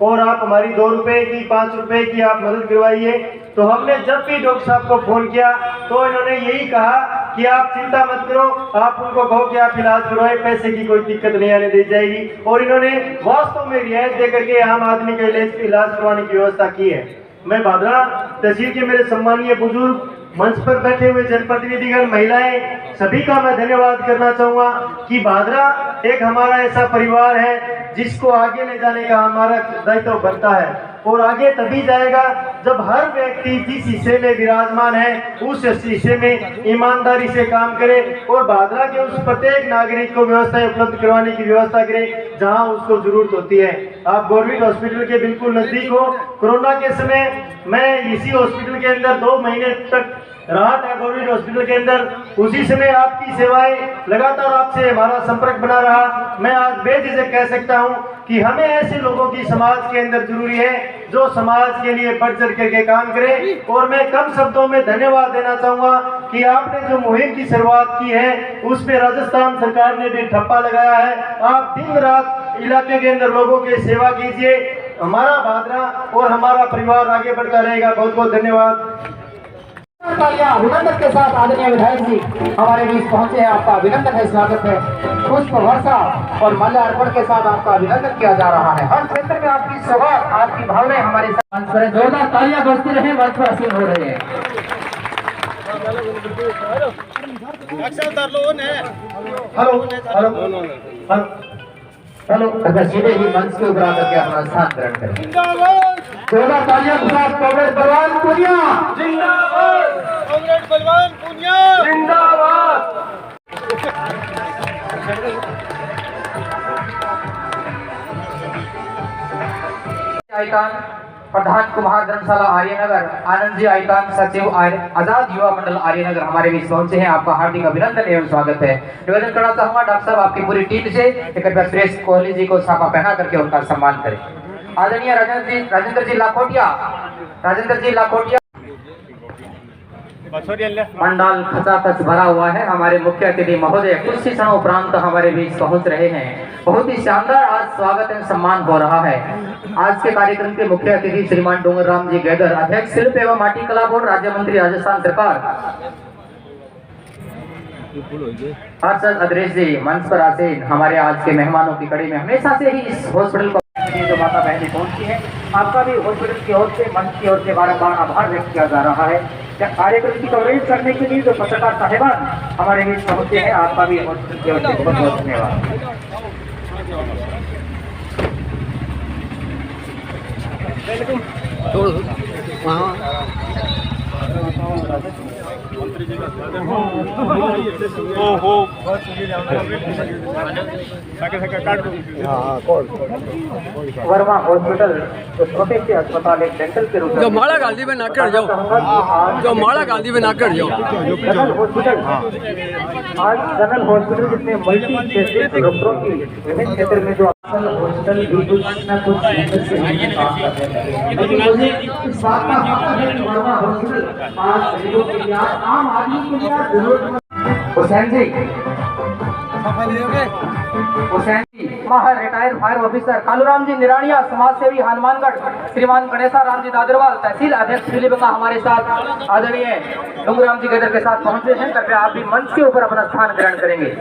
और आप हमारी 2 रुपए की 5 रुपए की आप मदद करवाइए, तो हमने जब भी डॉक्टर साहब को फोन किया तो इन्होंने यही कहा कि आप चिंता मत करो, आप उनको कहो कि आप इलाज करवाए, पैसे की कोई दिक्कत नहीं आने दी जाएगी। और इन्होंने वास्तव में रियायत दे करके आम आदमी का इलाज करवाने की व्यवस्था की है। मैं भादरा तहसील के मेरे सम्मानीय बुजुर्ग, मंच पर बैठे हुए जनप्रतिनिधिगण, महिलाएं, सभी का मैं धन्यवाद करना चाहूँगा कि भादरा एक हमारा ऐसा परिवार है जिसको आगे ले जाने का हमारा दायित्व बनता है। और आगे तभी जाएगा जब हर व्यक्ति जिस हिस्से में विराजमान है उस हिस्से में ईमानदारी से काम करे और भादरा के उस प्रत्येक नागरिक को व्यवस्थाएं उपलब्ध करवाने की व्यवस्था करे जहां उसको जरूरत होती है। आप गवर्नमेंट हॉस्पिटल के बिल्कुल नजदीक हो। कोरोना के समय मैं इसी हॉस्पिटल के अंदर 2 महीने तक रहा था गवर्नमेंट हॉस्पिटल के अंदर। उसी समय आपकी सेवाएं लगातार आपसे हमारा संपर्क बना रहा। मैं आज बेझिझक कह सकता हूं कि हमें ऐसे लोगों की समाज के अंदर जरूरी है जो समाज के लिए बढ़ चढ़ करके काम करे। और मैं कम शब्दों में धन्यवाद देना चाहूँगा कि आपने जो मुहिम की शुरुआत की है उस पर राजस्थान सरकार ने भी ठप्पा लगाया है। आप दिन रात इलाके के अंदर लोगों की सेवा कीजिए। हमारा भादरा और हमारा परिवार आगे बढ़ता रहेगा। बहुत बहुत धन्यवाद। अभिनंदन के साथ आदरणीय विधायक जी हमारे बीच पहुंचे हैं। आपका अभिनंदन है, स्वागत है। पुष्प वर्षा और माल्यार्पण के साथ आपका अभिनंदन किया जा रहा है। हर क्षेत्र में आपकी सौगात, आपकी भावनाएं हमारे साथ मंच पर जोरदार तालियां बजती रहे, मंच पर असीम हो रहे हैं। हेलो अगर सीधे ही मंच के ऊपर आकर के अपना स्थान ग्रहण करें। जोरदार तालियां के साथ कांग्रेस बलवान पुनिया जिंदाबाद, कांग्रेस बलवान पुनिया जिंदाबाद। आइकान प्रधान कुमार धर्मशाला आर्यनगर, आनंद जी आइकान सचिव आजाद युवा मंडल आर्यनगर हमारे बीच पहुंचे हैं। आपका हार्दिक अभिनंदन एवं स्वागत है। निवेदन करना चाहूंगा डॉक्टर साहब आपकी पूरी टीम से कृपया सुरेश कोहली जी को छापा पहना करके उनका सम्मान करें। आदरणीय राजेंद्र जी लाखोटिया पंडाल खचाखच भरा हुआ है। हमारे मुख्य अतिथि महोदय कुछ क्षण उपरांत हमारे बीच पहुंच रहे हैं। बहुत ही शानदार आज स्वागत एवं सम्मान हो रहा है। आज के कार्यक्रम के मुख्य अतिथि श्रीमान डोंगर राम जी गैदर, अध्यक्ष शिल्प एवं माटी कला बोर्ड, राज्य मंत्री राजस्थान सरकार, पार्षद अदरेश जी मंच पर आसीन हमारे आज के मेहमानों की कड़ी में हमेशा से ही इस हॉस्पिटल को जो माता बहनें पहुंचती है, आपका भी हॉस्पिटल की ओर से, मंच की ओर से बारंबार आभार व्यक्त किया जा रहा है। कार्यक्रम की कवरेज करने के लिए जो पत्रकार साहिबान हमारे बीच पहुंचे हैं, आपका भी हॉस्पिटल की ओर से बहुत बहुत धन्यवाद। वर्मा हॉस्पिटल जो छोटे से अस्पताल एक डेंटल के रूप में जो माड़ा गांधी में ना कर जाओ, जो माड़ा गांधी में ना कर जाओ। जनरल हॉस्पिटल आज जनरल हॉस्पिटल जिसमें मल्टी स्पेशलिस्ट डॉक्टरों की विभिन्न क्षेत्र में जो हॉस्पिटल भी कुछ न कुछ काम कर रहे हैं। लेकिन मुझे इस बात का पता है कि वर्मा हॉस्पिटल आज गरीबों के लिए, आम आदमी के लिए जरूरत। हुसैन जी माहर रिटायर्ड फायर ऑफिसर, कालूराम जी निरानिया समाज सेवी हनुमानगढ़, श्रीमान गणेशा राम जी दादरवाल तहसील अध्यक्ष फिलिबंगा हमारे साथ आदरणीय डोंगराम जी गदर के साथ पहुंचे हैं। कृपया आप भी मंच के ऊपर अपना स्थान ग्रहण करेंगे।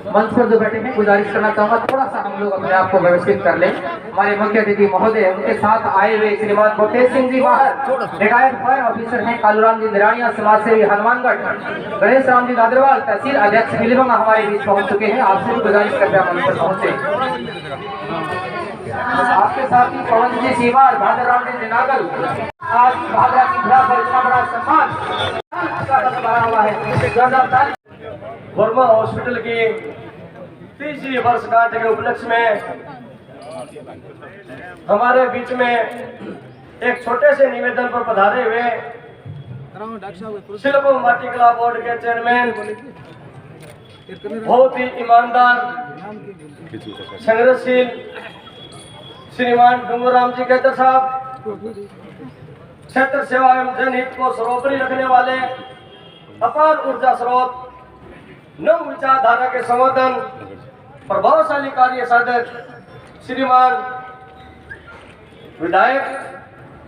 मंच पर जो बैठे हैं गुजारिश करना चाहूंगा थोड़ा सा हम लोग अपने आप को व्यवस्थित कर लें। हमारे मुख्य अतिथि महोदय, उनके साथ आए हुए श्रीमान भोटेश सिंह जी माहर रिटायर्ड फायर ऑफिसर हैं, कालूराम जी निरानिया समाज सेवी हनुमानगढ़, गणेश राम जी दादरवाल तहसील अध्यक्ष फिलिबंगा हमारे बीच पहुंच चुके हैं। आपसे भी गुजारिश करते हैं मंच पर पहुंचे। आपके साथी पवन जी सीवार, भादर राम जी नागल, आज भादरा की धरा पर इतना बड़ा सम्मान बना हुआ है। वर्मा हॉस्पिटल की 30वीं वर्षगांठ के उपलक्ष्य में हमारे बीच में एक छोटे से निवेदन पर पधारे हुए शिल्प माटी कला बोर्ड के चेयरमैन, बहुत ही ईमानदार संघर्षशील श्रीमान डूंगरराम जी गेदर साहब, क्षेत्र सेवा एवं जनहित को सर्वोपरि रखने वाले, अपार ऊर्जा स्रोत, नव विचारधारा के संवर्धन, प्रभावशाली कार्य साधक श्रीमान विधायक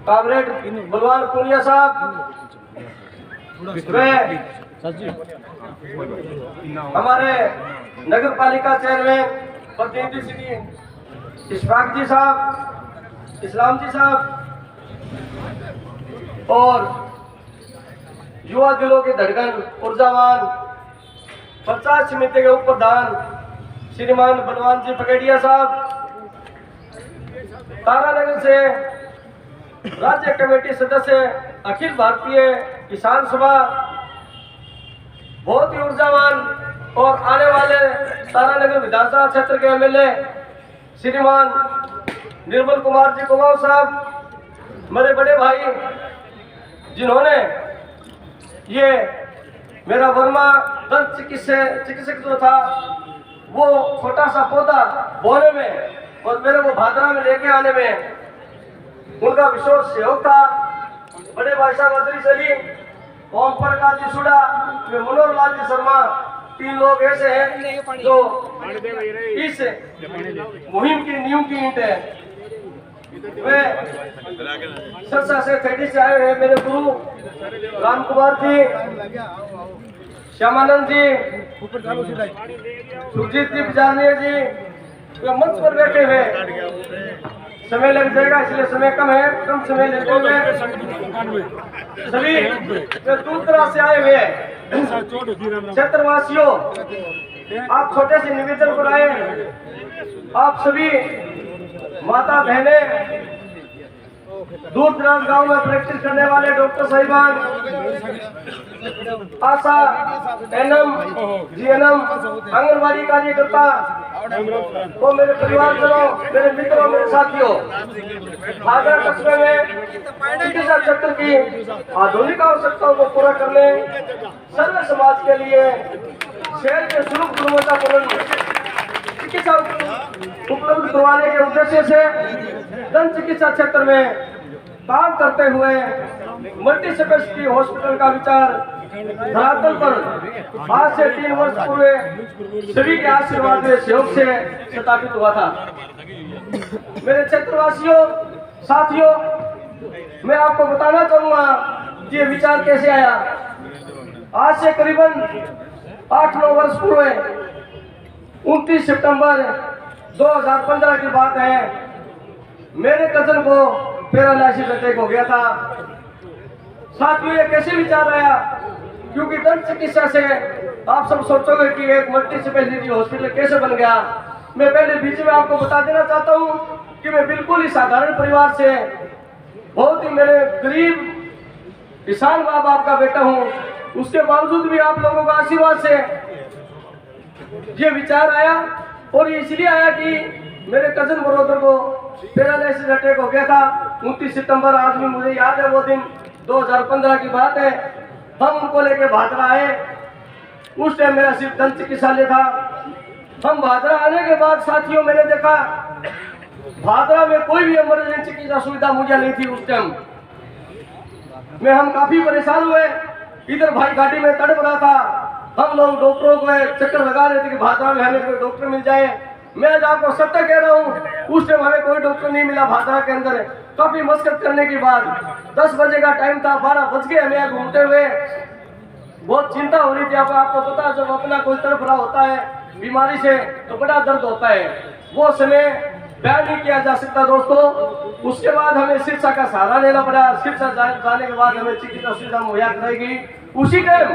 कामरेड बलवान पुनिया साहब, वे हमारे नगर पालिका चेयरमैन प्रतिनिधि श्री इशफाक जी साहब, इस्लाम जी साहब, और युवा दिलों के धड़कन ऊर्जावान पंचायत समिति के उप प्रधान श्रीमान बलवान जी पकेडिया साहब, तारानगर से राज्य कमेटी सदस्य अखिल भारतीय किसान सभा, बहुत ही ऊर्जावान और आने वाले तारानगर विधानसभा क्षेत्र के एमएलए श्रीमान निर्मल कुमार जी कुमार साहब, मेरे बड़े भाई जिन्होंने ये मेरा वर्मा दंत चिकित्सक जो था वो छोटा सा पौधा बोने में और मेरे को भादरा में लेके आने में उनका विशेष सहयोग था। बड़े भाई साहब अदरी सलीम, ओम प्रकाश जी सुडा, मनोहर लाल जी शर्मा, 3 लोग ऐसे हैं जो इस मुहिम की नींव की ईंट है। वे सरसा से थेडी से आए हैं मेरे गुरु राम कुमार जी, श्यामानंद जी, सुरजीत जी बिजारनिया जी, वे मंच पर बैठे हुए। समय लग जाएगा इसलिए समय कम है, कम समय लेते हुए सभी दूर दराज से आए हुए क्षेत्रवासियों, आप छोटे से निवेदन पर आए। आप सभी माता बहनें, दूर दराज गांव में प्रैक्टिस करने वाले डॉक्टर साहिबान, आशा, एनएम, जीएनएम, आंगनबाड़ी कार्यकर्ता, वो मेरे परिवारजनों, मेरे मित्रों, मेरे साथियों, भादरा कस्बे में चिकित्सा क्षेत्र की आधुनिक आवश्यकताओं को पूरा करने, सर्व समाज के लिए शहर के सुलभ गुणवत्तापूर्ण चिकित्सा उपलब्ध करवाने के उद्देश्य से दंत चिकित्सा क्षेत्र में काम करते हुए मल्टी स्पेशलिटी हॉस्पिटल का विचार धरातल पर आज से 3 वर्ष पूर्व सभी के आशीर्वाद व सहयोग से स्थापित हुआ था। मेरे क्षेत्रवासियों, साथियों, मैं आपको बताना चाहूंगा ये विचार कैसे आया। आज से करीबन 8-9 वर्ष पूर्व 29 सितंबर 2015 की बात है, मेरे कजन को पैरालाइसिस अटैक हो गया था। साथियों, ये कैसे विचार आया? क्योंकि दंत चिकित्सा से आप सब सोचोगे कि एक मल्टी स्पेशलिटी हॉस्पिटल कैसे बन गया। मैं पहले बीच में आपको बता देना चाहता हूँ कि मैं बिल्कुल ही साधारण परिवार से, बहुत ही मेरे गरीब किसान माँ बाप का बेटा हूँ, उसके बावजूद भी आप लोगों का आशीर्वाद से ये विचार आया। और ये इसलिए आया कि मेरे कजन ब्रदर को पैरालाइसिस अटैक हो गया था 29 सितंबर, आज भी मुझे याद है वो दिन, 2015 की बात है। हम उनको लेके भादरा आए, उस टाइम मेरा सिर्फ दंत चिकित्सालय था। हम भादरा आने के बाद साथियों मैंने देखा भादरा में कोई भी इमरजेंसी चिकित्सा सुविधा मुझे नहीं थी उस टाइम में। हम काफी परेशान हुए, इधर भाई गाड़ी में तड़प रहा था। हम लोग डॉक्टरों को चक्कर लगा रहे थे कि भादरा में हमें कोई डॉक्टर मिल जाए। मैं आज आपको सत्य कह रहा हूँ, उस टाइम हमें कोई डॉक्टर नहीं मिला भादरा के अंदर। काफी मशक्कत करने के बाद 10 बजे का टाइम था, 12 बज गए हमें घूमते हुए। बहुत चिंता हो रही थी। आपको पता, जब अपना कोई तड़प रहा होता है बीमारी से तो बड़ा दर्द होता है, वो समय बयान नहीं किया जा सकता दोस्तों। उसके बाद हमें सिरसा का सहारा लेना पड़ा। सिरसा जाने के बाद हमें चिकित्सा सुविधा मुहैया कराएगी। उसी टाइम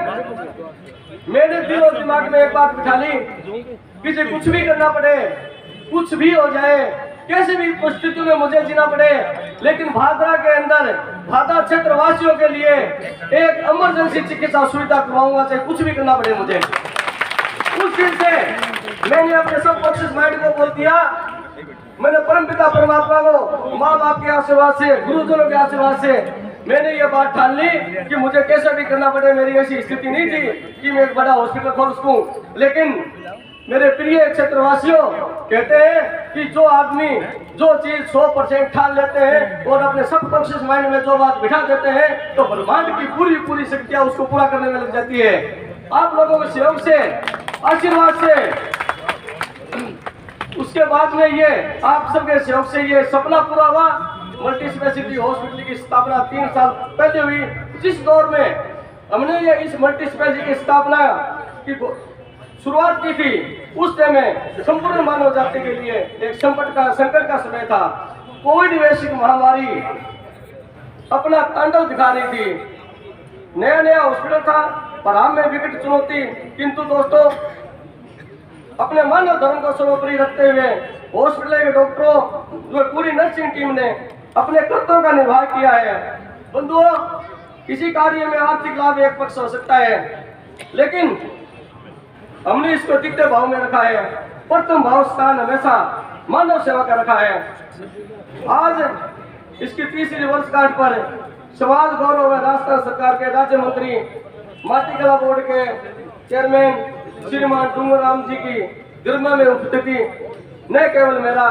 मैंने दिल और दिमाग में एक बात बिठा ली कि कुछ भी करना पड़े, कुछ भी हो जाए, कैसे भी परिस्थितियों में मुझे जीना पड़े, लेकिन भादरा के अंदर भादरा क्षेत्र वासियों के लिए एक इमरजेंसी चिकित्सा सुविधा करवाऊंगा, चाहे कुछ भी करना पड़े मुझे। उस दिन से मैंने अपने सब कॉन्शियस माइंड को बोल दिया, मैंने परमपिता परमात्मा को, माँ बाप के आशीर्वाद से, गुरुजनों के आशीर्वाद से मैंने ये बात ठान ली कि मुझे कैसे भी करना पड़े। मेरी ऐसी स्थिति नहीं थी कि मैं एक बड़ा हॉस्पिटल खोल सकूं, लेकिन मेरे प्रिय क्षेत्रवासियों कहते हैं कि जो आदमी जो चीज 100% ठान लेते हैं और अपने सबकॉन्शियस माइंड में जो बात बिठा देते हैं तो ब्रह्मांड की पूरी शक्तियां उसको पूरा करने में लग जाती है। आप लोगों के सहयोग से, आशीर्वाद से, उसके बाद में ये आप सबके सहयोग से ये सपना पूरा हुआ। मल्टी स्पेशलिटी हॉस्पिटल की स्थापना 3 साल पहले हुई। जिस दौर में हमने ये इस मल्टी स्पेशलिटी स्थापना की शुरुआत की थी, उस टाइम में संपूर्ण मानव जाति के लिए एक संकट का समय था। कोविड वैश्विक महामारी अपना तांडव दिखा रही थी। नया हॉस्पिटल था, पर हम में विकट चुनौती, किंतु दोस्तों अपने मानव धर्म को सर्वोपरि रखते हुए हॉस्पिटल के डॉक्टरों जो पूरी नर्सिंग टीम ने अपने कर्तव्यों का निर्वाह किया है। बंधुओं, किसी कार्य में आर्थिक लाभ एक पक्ष हो सकता है, लेकिन हमने इसको द्वितीय भाव में रखा है। प्रथम भाव स्थान हमेशा मानव सेवा का रखा है। आज इसकी 30वीं वर्षगांठ पर समाज गौरव व राजस्थान सरकार के राज्य मंत्री, माटी कला बोर्ड के चेयरमैन श्रीमान डूंगरराम जी की गिरना में उपस्थिति न केवल मेरा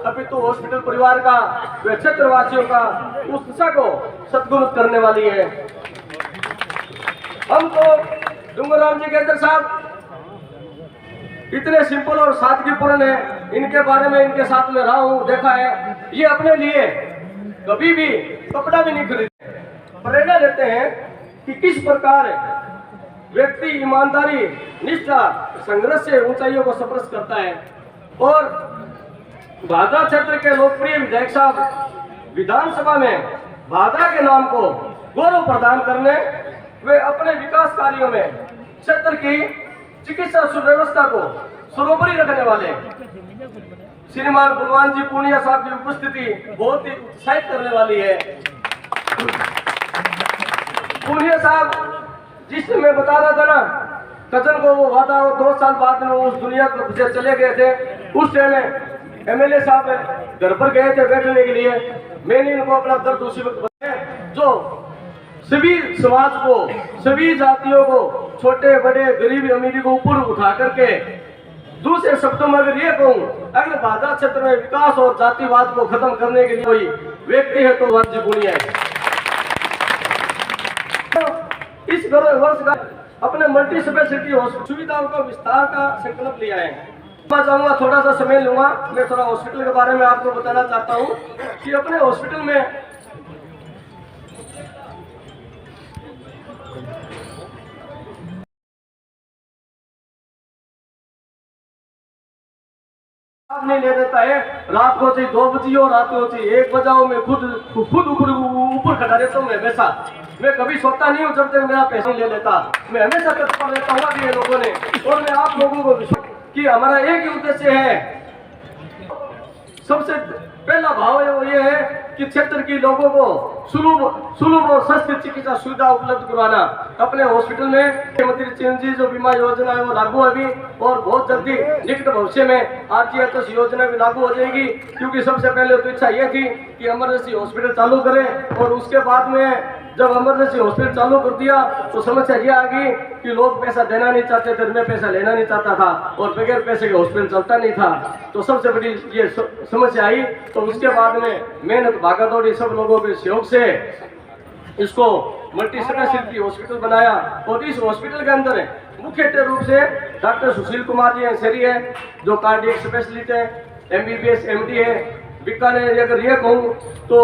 अपितु हॉस्पिटल परिवार का व क्षेत्रवासियों का उस दिशा को सद्गुरुत करने वाली है। हम तो डूंगरराम जी के साहब इतने सिंपल और सादगीपूर्ण है, इनके बारे में इनके साथ में रहा हूँ, देखा है। ये अपने लिए कभी भी कपड़ा भी नहीं खरीदते, प्रेरणा देते हैं कि किस प्रकार व्यक्ति ईमानदारी, निष्ठा, संघर्ष से ऊंचाइयों को स्पर्श करता है। और भादरा क्षेत्र के लोकप्रिय विधायक साहब विधानसभा में भादरा के नाम को गौरव प्रदान करने वे अपने विकास कार्यों में क्षेत्र की चिकित्सा सुव्यवस्था को सर्वोपरि रखने वाले श्रीमान बलवान जी पूनिया साहब की उपस्थिति बहुत ही उत्साहित करने वाली है। पूनिया साहब जिस मैं बता रहा था ना, कजन को वो वादा 2 साल बाद में उस दुनिया से चले गए थे। उस टाइम में एमएलए साहब घर पर गए थे बैठने के लिए। मैंने इनको अपना दर्द उसी वक्त बताया, जो सभी समाज को, सभी जातियों को, छोटे बड़े गरीब अमीरी को ऊपर उठा करके, दूसरे शब्दों में अगर ये कहूँ, अगर भादरा क्षेत्र में विकास और जातिवाद को खत्म करने के लिए कोई व्यक्ति है तो वाजी पूनिया है। इस वर्ष का अपने मल्टी स्पेशलिटी हॉस्पिटल सुविधाओं का विस्तार का संकल्प लिया है। मैं चाहूंगा थोड़ा सा समय लूंगा, मैं थोड़ा हॉस्पिटल के बारे में आपको बताना चाहता हूँ कि अपने हॉस्पिटल में नहीं ले देता है। रात को चाहिए 2 बजे और रात को चाहिए 1 बजे मैं खुद ऊपर खड़ा रहता हूँ। हमेशा मैं कभी सोता नहीं हूँ जब तक मेरा पैसा ले लेता। मैं हमेशा तत्पर रहता हूँ ये लोगों ने, और मैं आप लोगों को विश्वास कि हमारा एक ही उद्देश्य है। सबसे पहला भाव वो ये है कि क्षेत्र के लोगों को सुलभ और सस्ती चिकित्सा सुविधा उपलब्ध करवाना। अपने हॉस्पिटल में मुख्यमंत्री चिरंजीवी जो बीमा योजना है वो लागू अभी, और बहुत जल्दी निकट भविष्य में आरटीएच योजना भी लागू हो जाएगी। क्योंकि सबसे पहले तो इच्छा ये थी कि इमरजेंसी हॉस्पिटल चालू करें, और उसके बाद में जब इमरजेंसी हॉस्पिटल चालू कर दिया तो समस्या ये आ गई कि लोग पैसा देना नहीं चाहते थे, मैं पैसा लेना नहीं चाहता था, और बगैर पैसे के हॉस्पिटल चलता नहीं था। तो सबसे बड़ी ये समस्या आई। तो उसके बाद में मेहनत भागादौड़ी सब लोगों के सहयोग से इसको मल्टी स्पेशलिटी हॉस्पिटल बनाया। और इस हॉस्पिटल के अंदर मुख्य रूप से डॉक्टर सुशील कुमार जी अंसारी है जो कार्डियक स्पेशलिस्ट है, MBBS MD है। बीकानेर अगर ये कहूँ तो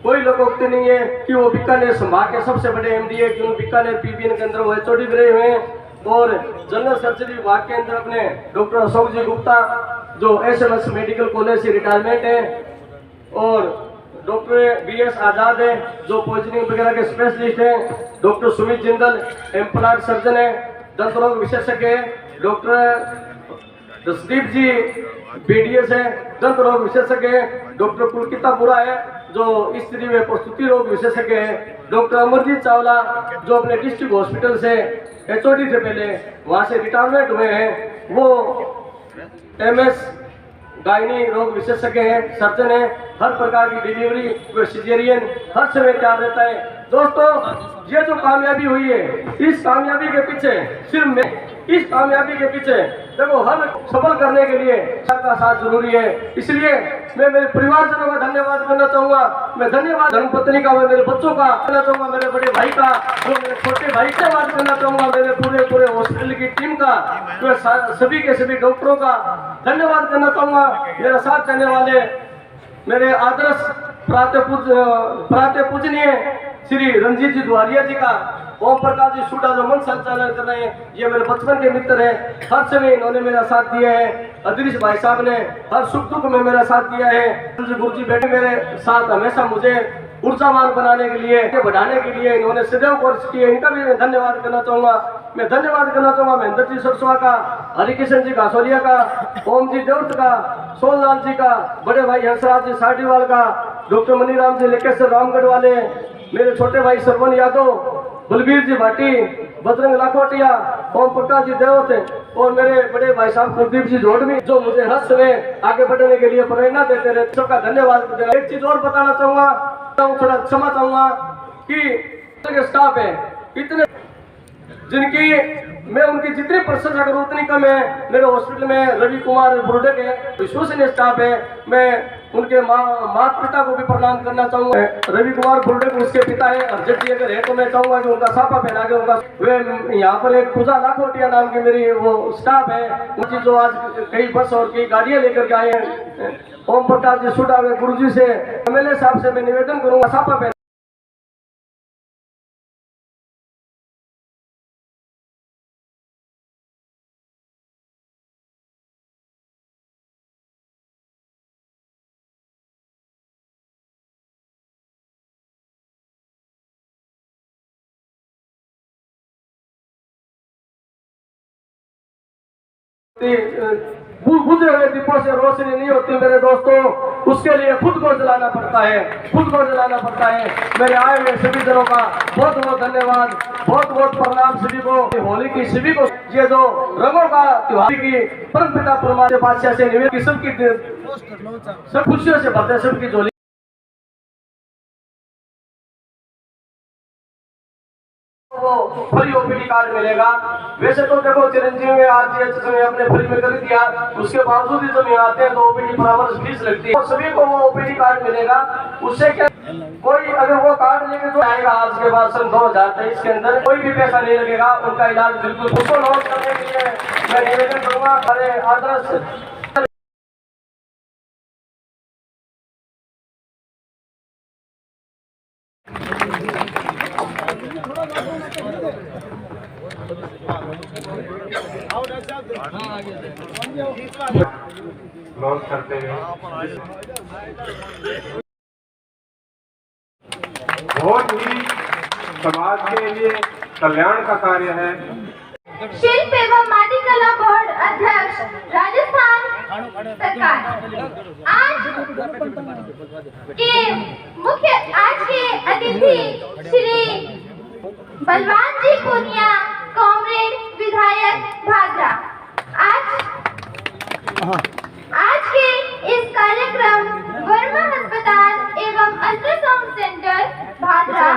कोई लोकोक्ति नहीं है कि वो बीकानेर संभाग के सबसे बड़े MD है, क्योंकि बीकानेर PBN के अंदर वो HOD भी रहे हुए हैं। और जनरल सर्जरी विभाग के अंदर अपने डॉक्टर अशोक जी गुप्ता जो SMS मेडिकल कॉलेज से रिटायरमेंट है, और डॉक्टर BS आजाद है जो पॉइजनिंग वगैरह के स्पेशलिस्ट हैं। डॉक्टर सुमित जिंदल एम्प्लायड सर्जन है, दंत रोग विशेषज्ञ है। डॉक्टर जसदीप जी BDS है, दंत रोग विशेषज्ञ है। डॉक्टर पुलकिता बुरा है जो स्त्री व प्रसूति रोग विशेषज्ञ है। डॉक्टर अमरजीत चावला जो अपने डिस्ट्रिक्ट हॉस्पिटल से HOD थे पहले, वहाँ से रिटायरमेंट हुए हैं, वो MS गायनी रोग विशेषज्ञ है, सर्जन है। हर प्रकार की डिलीवरी व सिजेरियन हर समय तैयार रहता है। दोस्तों, ये जो कामयाबी हुई है, इस कामयाबी के पीछे सिर्फ मैं, इस कामयाबी के पीछे देखो हर सफल करने के लिए सबका साथ जरूरी है। इसलिए मैं मेरे परिवारजनों का धन्यवाद करना चाहूँगा। मैं धन्यवाद धर्मपत्नी का, मैं मेरे बच्चों का करना चाहूँगा, मेरे बड़े भाई का, जो मेरे छोटे भाई का बात करना चाहूँगा, मेरे पूरे हॉस्पिटल की टीम का, मैं सभी के सभी डॉक्टरों का धन्यवाद करना चाहूँगा। मेरा साथ देने वाले मेरे आदर्श प्रातः पूजनीय श्री रंजीत जी द्वारिया जी का, ओम प्रकाश जी सूडा जो मन संचालन कर रहे हैं, ये मेरे बचपन के मित्र हैं। हर समय इन्होंने मेरा साथ दिया है। अदरीश भाई साहब ने हर सुख दुख में मेरा साथ दिया है। गुरु जी बेटे मेरे साथ हमेशा मुझे ऊर्जावान बनाने के लिए, बढ़ाने के लिए इन्होंने सदैव कोशिश की है। इनका भी मैं धन्यवाद करना चाहूँगा। मैं धन्यवाद करना चाहूँगा महेंद्र जी सरसोआ का, हरिकिशन जी घासोलिया का, ओम जी देवत का, सोनलाल जी का, बड़े भाई हंसराज जी साडीवाल का, डॉक्टर मनीराम जी लेकेश्वर रामगढ़ वाले, मेरे छोटे भाई सरवन यादव, बलबीर जी भाटी, बजरंग लाखोटिया, ओम प्रकाश जी देवत और मेरे बड़े भाई साहब कुलदीप जी जोड़वी, जो मुझे हर समय आगे बढ़ने के लिए प्रेरणा देते रहे, सबका धन्यवाद देना। एक चीज और बताना चाहूँगा, थोड़ा क्षमा चाहूँगा कि स्टाफ है इतने जिनकी मैं उनकी जितनी प्रशंसा करूँ उतनी कम है। मेरे हॉस्पिटल में रवि कुमार बुरुडे के विश्वसनीय स्टाफ है। मैं उनके माता पिता को भी प्रणाम करना चाहूँगा। रवि कुमार बुरुडे को उसके पिता है, अर्जट जी अगर है तो मैं चाहूँगा कि उनका साफा पहना के उनका, वे यहाँ पर एक पूजा लाखोटिया नाम की मेरी वो स्टाफ है, उनकी जो आज कई बस और कई गाड़ियाँ लेकर के आए हैं। ओम प्रकाश जी सुडा हुए गुरु जी से, MLA साहब से मैं निवेदन करूँगा साफा पहना। बुझे हुए दीपों से रोशनी नहीं होती मेरे दोस्तों, उसके लिए खुद को जलाना पड़ता है, खुद को जलाना पड़ता है। मेरे आए हुए सभी जनों का बहुत बहुत धन्यवाद, बहुत बहुत प्रणाम सभी को। होली की सभी को, ये जो रंगों का त्योहार की परम पिता परमात्मा बादशाह से निवेदन की सब खुशियों से भरते सबकी झोली वो फ्री OPD कार्ड मिलेगा। वैसे तो देखो चिरंजीवी में RGH में अपने फ्री में कर दिया, उसके बावजूद ही जब यहाँ आते हैं तो OPD परामर्श फीस लगती है, तो सभी को वो OPD कार्ड मिलेगा। उससे क्या, कोई अगर वो कार्ड लेके जो आएगा आज के बाद सन 2023 के अंदर कोई भी पैसा नहीं लगेगा, उनका इलाज बिल्कुल। उसको नोट करने के लिए मैं निवेदन करूँगा हमारे आदर्श लॉन्च करते हैं। बहुत ही समाज के लिए कल्याण का कार्य है। शिल्प एवं माटी कला बोर्ड अध्यक्ष राजस्थान सरकार आज के अतिथि श्री बलवान जी पूनिया, कांग्रेस विधायक भादरा। आज के इस कार्यक्रम वर्मा अस्पताल एवं अल्ट्रासाउंड सेंटर भादरा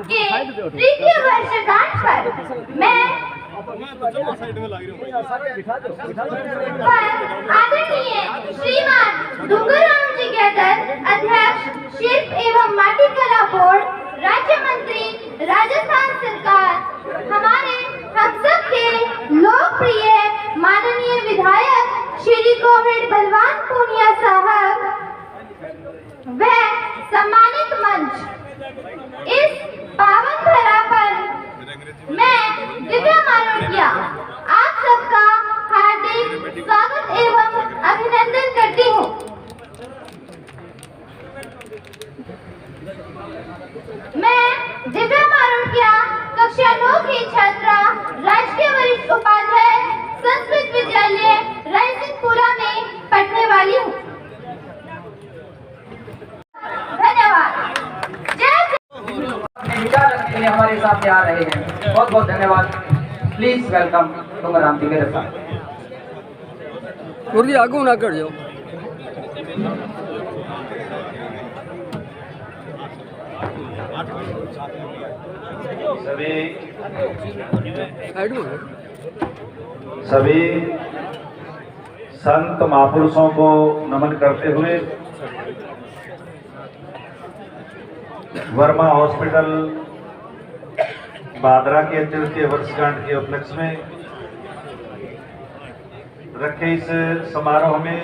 के तृतीय वर्षगांठ पर मैं आदरणीय श्रीमान डूंगरराम जी गेदर, अध्यक्ष शिल्प एवं माटी कला बोर्ड, राज्य मंत्री राजस्थान सरकार, हमारे हम सब के लोकप्रिय माननीय विधायक श्री कॉमरेड बलवान पूनिया साहब व सम्मानित मंच, इस पावन धरा पर मैं दिव्या मारोटिया आप सबका हार्दिक स्वागत एवं अभिनंदन करती हूँ। मैं दिव्या मारोटिया कक्षा 9 की छात्रा, राजकीय वरिष्ठ उपाध्याय संस्कृत विद्यालय रायसिंह हमारे सामने आ रहे हैं। बहुत बहुत धन्यवाद। प्लीज वेलकम डूंगरराम जी मेरे साथ। थोड़ी आगू ना कर जाओ। साइड में सभी संत महापुरुषों को नमन करते हुए वर्मा हॉस्पिटल बादरा के तृतीय वर्षगांठ के उपलक्ष्य में रखे इस समारोह में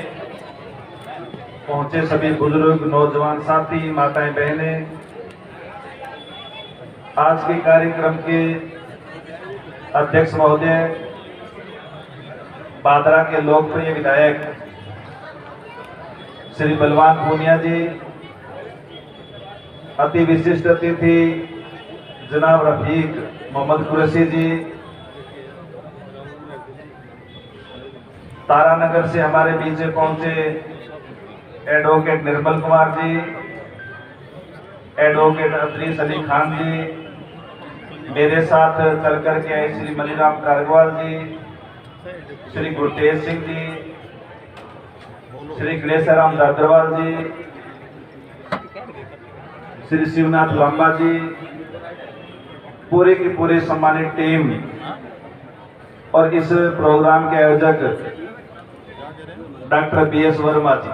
पहुंचे सभी बुजुर्ग, नौजवान साथी, माताएं, बहनें, आज के कार्यक्रम के अध्यक्ष महोदय, बादरा के लोकप्रिय विधायक श्री बलवान पूनिया जी, अति विशिष्ट अतिथि जनाब रफीक मोहम्मद कुरैशी जी, तारानगर से हमारे बीच पहुंचे एडवोकेट निर्मल कुमार जी, एडवोकेट अदरीस अली खान जी, मेरे साथ चल कर के आए श्री मनीराम कारगवाल जी, श्री गुरतेज सिंह जी, श्री गणेशराम दादरवाल जी, श्री शिवनाथ लांबा जी, पूरे की पूरी सम्मानित टीम और इस प्रोग्राम के आयोजक डॉक्टर BS वर्मा जी,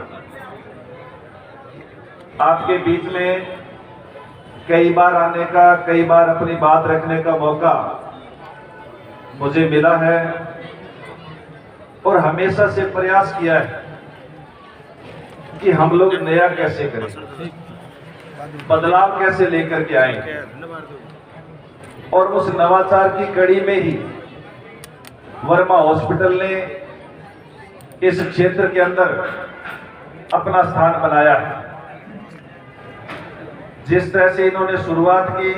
आपके बीच में कई बार आने का, कई बार अपनी बात रखने का मौका मुझे मिला है और हमेशा से प्रयास किया है कि हम लोग नया कैसे करें, बदलाव कैसे लेकर के आएंगे। और उस नवाचार की कड़ी में ही वर्मा हॉस्पिटल ने इस क्षेत्र के अंदर अपना स्थान बनाया है। जिस तरह से इन्होंने शुरुआत की,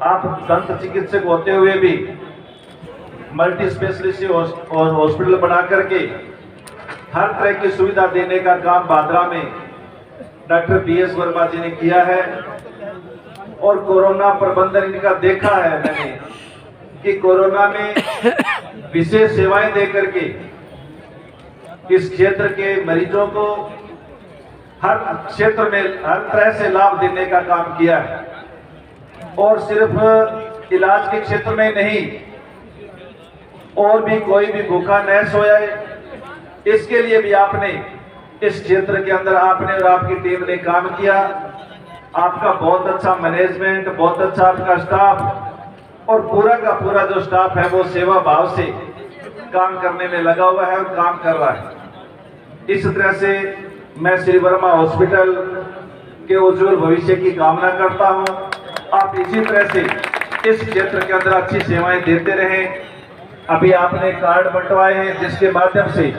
आप दंत चिकित्सक होते हुए भी मल्टी स्पेशलिस्ट हॉस्पिटल बना करके हर तरह की सुविधा देने का काम बादरा में डॉक्टर BS वर्मा जी ने किया है। और कोरोना प्रबंधन इनका देखा है मैंने कि कोरोना में विशेष सेवाएं दे करके इस क्षेत्र के मरीजों को हर क्षेत्र में हर तरह से लाभ देने का काम किया है। और सिर्फ इलाज के क्षेत्र में नहीं, और भी कोई भी भूखा न सोए, इसके लिए भी आपने इस क्षेत्र के अंदर आपने और आपकी टीम ने काम किया। आपका बहुत अच्छा मैनेजमेंट, बहुत अच्छा आपका स्टाफ और पूरा का पूरा जो स्टाफ है वो सेवा भाव से काम करने में लगा हुआ है और काम कर रहा है। इस तरह से मैं श्री वर्मा हॉस्पिटल के उज्जवल भविष्य की कामना करता हूं। आप इसी तरह से इस क्षेत्र के अंदर अच्छी सेवाएं देते रहें। अभी आपने कार्ड बंटवाए हैं जिसके माध्यम से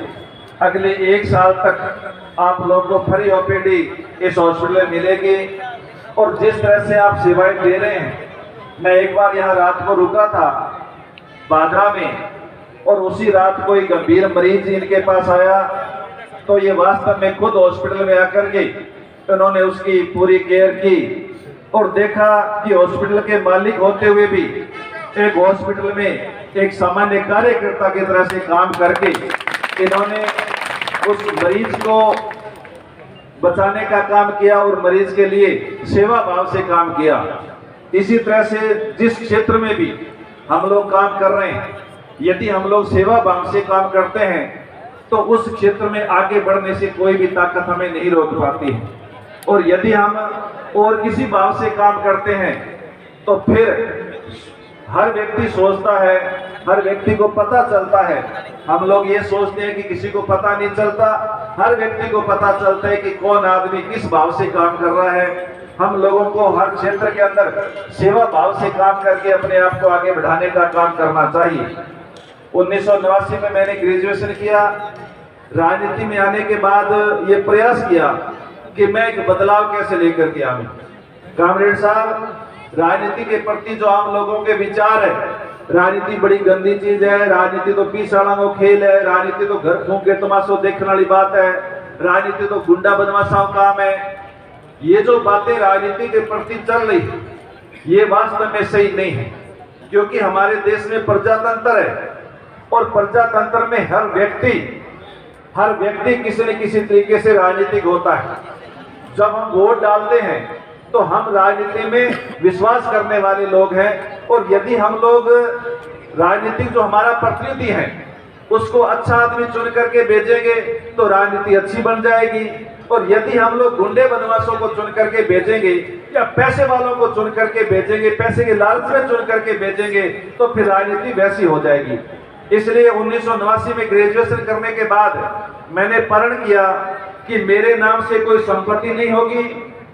अगले 1 साल तक आप लोगों को फ्री OPD इस हॉस्पिटल में मिलेगी। और जिस तरह से आप सेवाएं दे रहे हैं, मैं एक बार यहाँ रात को रुका था बादरा में और उसी रात कोई गंभीर मरीज इनके पास आया, तो ये वास्तव में खुद हॉस्पिटल में आकर के उन्होंने उसकी पूरी केयर की और देखा कि हॉस्पिटल के मालिक होते हुए भी एक हॉस्पिटल में एक सामान्य कार्यकर्ता की तरह से काम करके इन्होंने उस मरीज को बचाने का काम किया और मरीज के लिए सेवा भाव से काम किया। इसी तरह से जिस क्षेत्र में भी हम लोग काम कर रहे हैं, यदि हम लोग सेवा भाव से काम करते हैं तो उस क्षेत्र में आगे बढ़ने से कोई भी ताकत हमें नहीं रोक पाती है। और यदि हम और किसी भाव से काम करते हैं तो फिर हर व्यक्ति सोचता है, हर व्यक्ति को पता चलता है। हम लोग ये सोचते हैं कि किसी को पता नहीं चलता, हर व्यक्ति को पता चलता है कि कौन आदमी किस भाव से काम कर रहा है। हम लोगों को हर क्षेत्र के अंदर सेवा भाव से काम करके अपने आप को आगे बढ़ाने का काम करना चाहिए। 1989 में मैंने ग्रेजुएशन किया। राजनीति में आने के बाद ये प्रयास किया कि मैं एक बदलाव कैसे लेकर के आऊं। कामरेड साहब, राजनीति के प्रति जो आम लोगों के विचार है, राजनीति बड़ी गंदी चीज है, राजनीति तो पीसाड़ा को खेल है, राजनीति तो घर फूंक के तमाशो देखने वाली बात है, राजनीति तो गुंडा बदमाशाओं काम है। ये जो बातें राजनीति के प्रति चल रही, ये वास्तव में सही नहीं है, क्योंकि हमारे देश में प्रजातंत्र है और प्रजातंत्र में हर व्यक्ति किसी न किसी तरीके से राजनीतिक होता है। जब हम वोट डालते हैं तो हम राजनीति में विश्वास करने वाले लोग हैं, और यदि हम लोग राजनीतिक जो हमारा प्रतिनिधि है उसको अच्छा आदमी चुन करके भेजेंगे तो राजनीति अच्छी बन जाएगी, और यदि हम लोग गुंडे बदमाशों को चुन करके भेजेंगे या पैसे वालों को चुन करके भेजेंगे, पैसे के लालच में चुन करके भेजेंगे, तो फिर राजनीति वैसी हो जाएगी। इसलिए 1989 में ग्रेजुएशन करने के बाद मैंने प्रण किया कि मेरे नाम से कोई संपत्ति नहीं होगी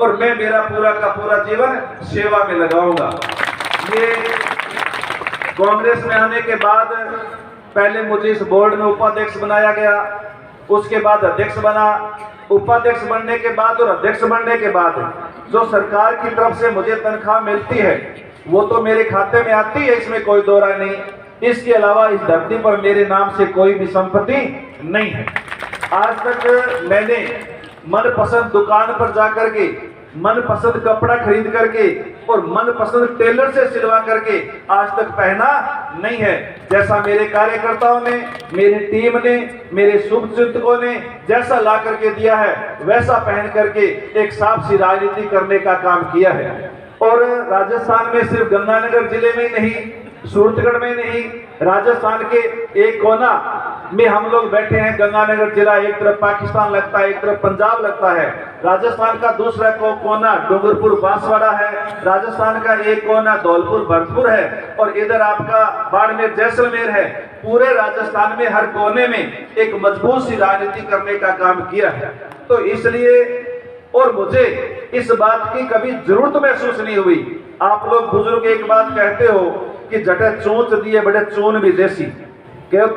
और मैं मेरा पूरा का पूरा जीवन सेवा में लगाऊंगा। ये कांग्रेस में आने के बाद पहले मुझे इस बोर्ड में उपाध्यक्ष बनाया गया, उसके बाद अध्यक्ष बना। उपाध्यक्ष बनने के बाद और अध्यक्ष बनने के बाद जो सरकार की तरफ से मुझे तनख्वाह मिलती है वो तो मेरे खाते में आती है, इसमें कोई दो राय नहीं। इसके अलावा इस धरती पर मेरे नाम से कोई भी संपत्ति नहीं है। आज तक मैंने मनपसंद दुकान पर जाकर के मनपसंद कपड़ा खरीद करके और मनपसंद टेलर से सिलवा करके आज तक पहना नहीं है। जैसा मेरे कार्यकर्ताओं ने, मेरी टीम ने, मेरे शुभचिंतकों ने जैसा ला करके दिया है वैसा पहन करके एक साफ सी राजनीति करने का काम किया है। और राजस्थान में सिर्फ गंगानगर जिले में नहीं, सूरतगढ़ में नहीं, राजस्थान के एक कोना में हम लोग बैठे हैं। गंगानगर जिला एक तरफ पाकिस्तान लगता है, एक तरफ पंजाब लगता है। राजस्थान का दूसरा कोना डूंगरपुर बांसवाड़ा है, राजस्थान का एक कोना धौलपुर भरतपुर है, और इधर आपका बाड़मेर जैसलमेर है। पूरे राजस्थान में हर कोने में एक मजबूत सी राजनीति करने का काम किया है। तो इसलिए और मुझे इस बात की कभी जरूरत महसूस नहीं हुई। आप लोग बुजुर्ग एक बात कहते हो कि जटे चोंच दिए बड़े चोन भी देसी, क्यों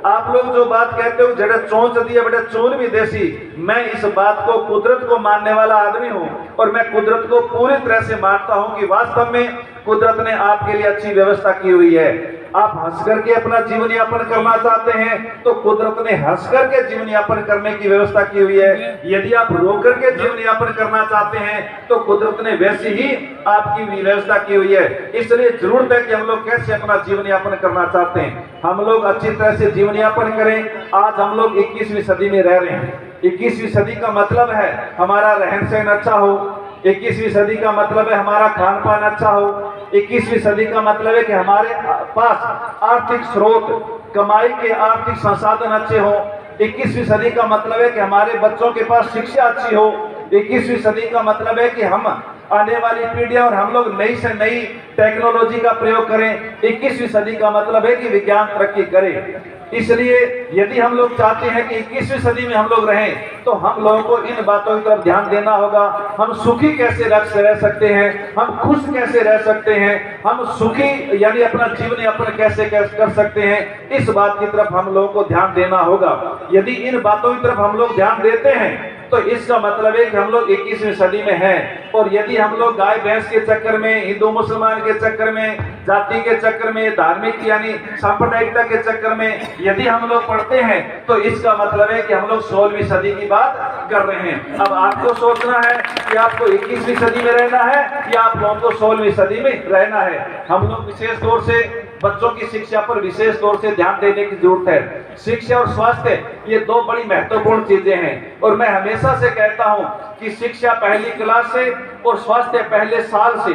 आप लोग जो बात कहते हो जटे चोंच दिए बड़े चोन भी देसी, मैं इस बात को कुदरत को मानने वाला आदमी हूं, और मैं कुदरत को पूरी तरह से मानता हूं कि वास्तव में कुदरत ने आपके लिए अच्छी व्यवस्था की हुई है। आप हंस करके अपना जीवन यापन करना चाहते हैं तो कुदरत ने हंस करके जीवन यापन करने की व्यवस्था की हुई है। यदि आप रो करके जीवन यापन करना चाहते हैं तो कुदरत ने वैसी ही आपकी व्यवस्था की हुई है। इसलिए जरूरत है कि हम लोग कैसे अपना जीवन यापन करना चाहते हैं, हम लोग अच्छी तरह से जीवन यापन करें। आज हम लोग 21वीं सदी में रह रहे हैं। 21वीं सदी का मतलब है हमारा रहन सहन अच्छा हो, 21वीं सदी का मतलब है हमारा खान पान अच्छा हो, 21वीं सदी का मतलब है कि हमारे पास आर्थिक स्रोत, कमाई के आर्थिक संसाधन अच्छे हो, 21वीं सदी का मतलब है कि हमारे बच्चों के पास शिक्षा अच्छी हो, 21वीं सदी का मतलब है कि हम आने वाली पीढ़ियां और हम लोग नई से नई टेक्नोलॉजी का प्रयोग करें। 21वीं सदी का मतलब है कि विज्ञान तरक्की करे। इसलिए यदि हम लोग चाहते हैं कि 21वीं सदी में हम लोग रहें तो हम लोगों को इन बातों की तरफ ध्यान देना होगा। हम सुखी कैसे रह सकते हैं, हम खुश कैसे रह सकते हैं, हम सुखी यानी अपना जीवन यापन कैसे कर सकते हैं, इस बात की तरफ हम लोगों को ध्यान देना होगा। यदि इन बातों की तरफ हम लोग ध्यान देते हैं तो इसका मतलब है कि हम लोग 21वीं सदी में हैं। और यदि हम लोग गाय भैंस के चक्कर में, हिंदू मुसलमान के चक्कर में, जाति के चक्कर में, धार्मिक यानी सांप्रदायिकता के चक्कर में यदि हम लोग पढ़ते हैं तो इसका मतलब है कि हम लोग 16वीं सदी की बात कर रहे हैं। अब आपको सोचना है कि आपको 21वीं सदी में रहना है या आप लोगों को 16वीं सदी में रहना है। हम लोग विशेष तौर से बच्चों की शिक्षा पर विशेष तौर से ध्यान देने की जरूरत है। शिक्षा और स्वास्थ्य ये दो बड़ी महत्वपूर्ण चीजें हैं, और मैं हमेशा से कहता हूं कि शिक्षा पहली क्लास से और स्वास्थ्य पहले साल से,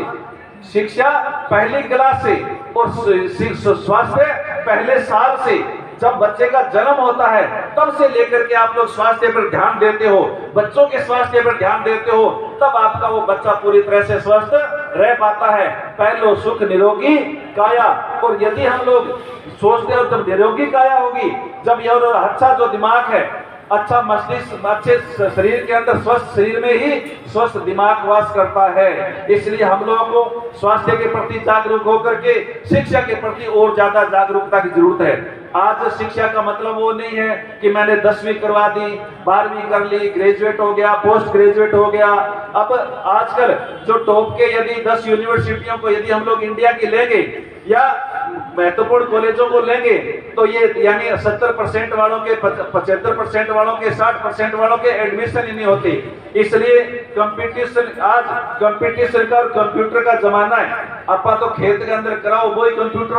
शिक्षा पहली क्लास से और स्वास्थ्य पहले साल से। जब बच्चे का जन्म होता है तब से लेकर के आप लोग स्वास्थ्य पर ध्यान देते हो, बच्चों के स्वास्थ्य पर ध्यान देते हो, तब आपका वो बच्चा पूरी तरह से स्वस्थ रह पाता है। पहले सुख निरोगी काया, और यदि हम लोग सोचते हो जब निरोगी काया होगी, जब यह अच्छा जो दिमाग है, अच्छा मस्तिष्क, अच्छे शरीर के अंदर स्वस्थ शरीर में ही स्वस्थ दिमाग वास करता है। इसलिए हम लोगों को स्वास्थ्य के प्रति जागरूक होकर के शिक्षा के प्रति और ज्यादा जागरूकता की जरूरत है। आज शिक्षा का मतलब वो नहीं है कि मैंने 10वीं करवा दी, 12वीं कर ली, ग्रेजुएट हो गया, पोस्ट ग्रेजुएट हो गया। अब आजकल जो टॉप के यदि 10 यूनिवर्सिटियों को यदि हम लोग इंडिया की लेंगे या महत्वपूर्ण कॉलेजों को लेंगे तो ये यानी 70% वालों के 75% वालों के 60% वालों के एडमिशन ही नहीं होती। इसलिए कंपटीशन, आज कंपटीशन का और कंप्यूटर का जमाना है। आपा तो खेत के अंदर कराओ वही कंप्यूटर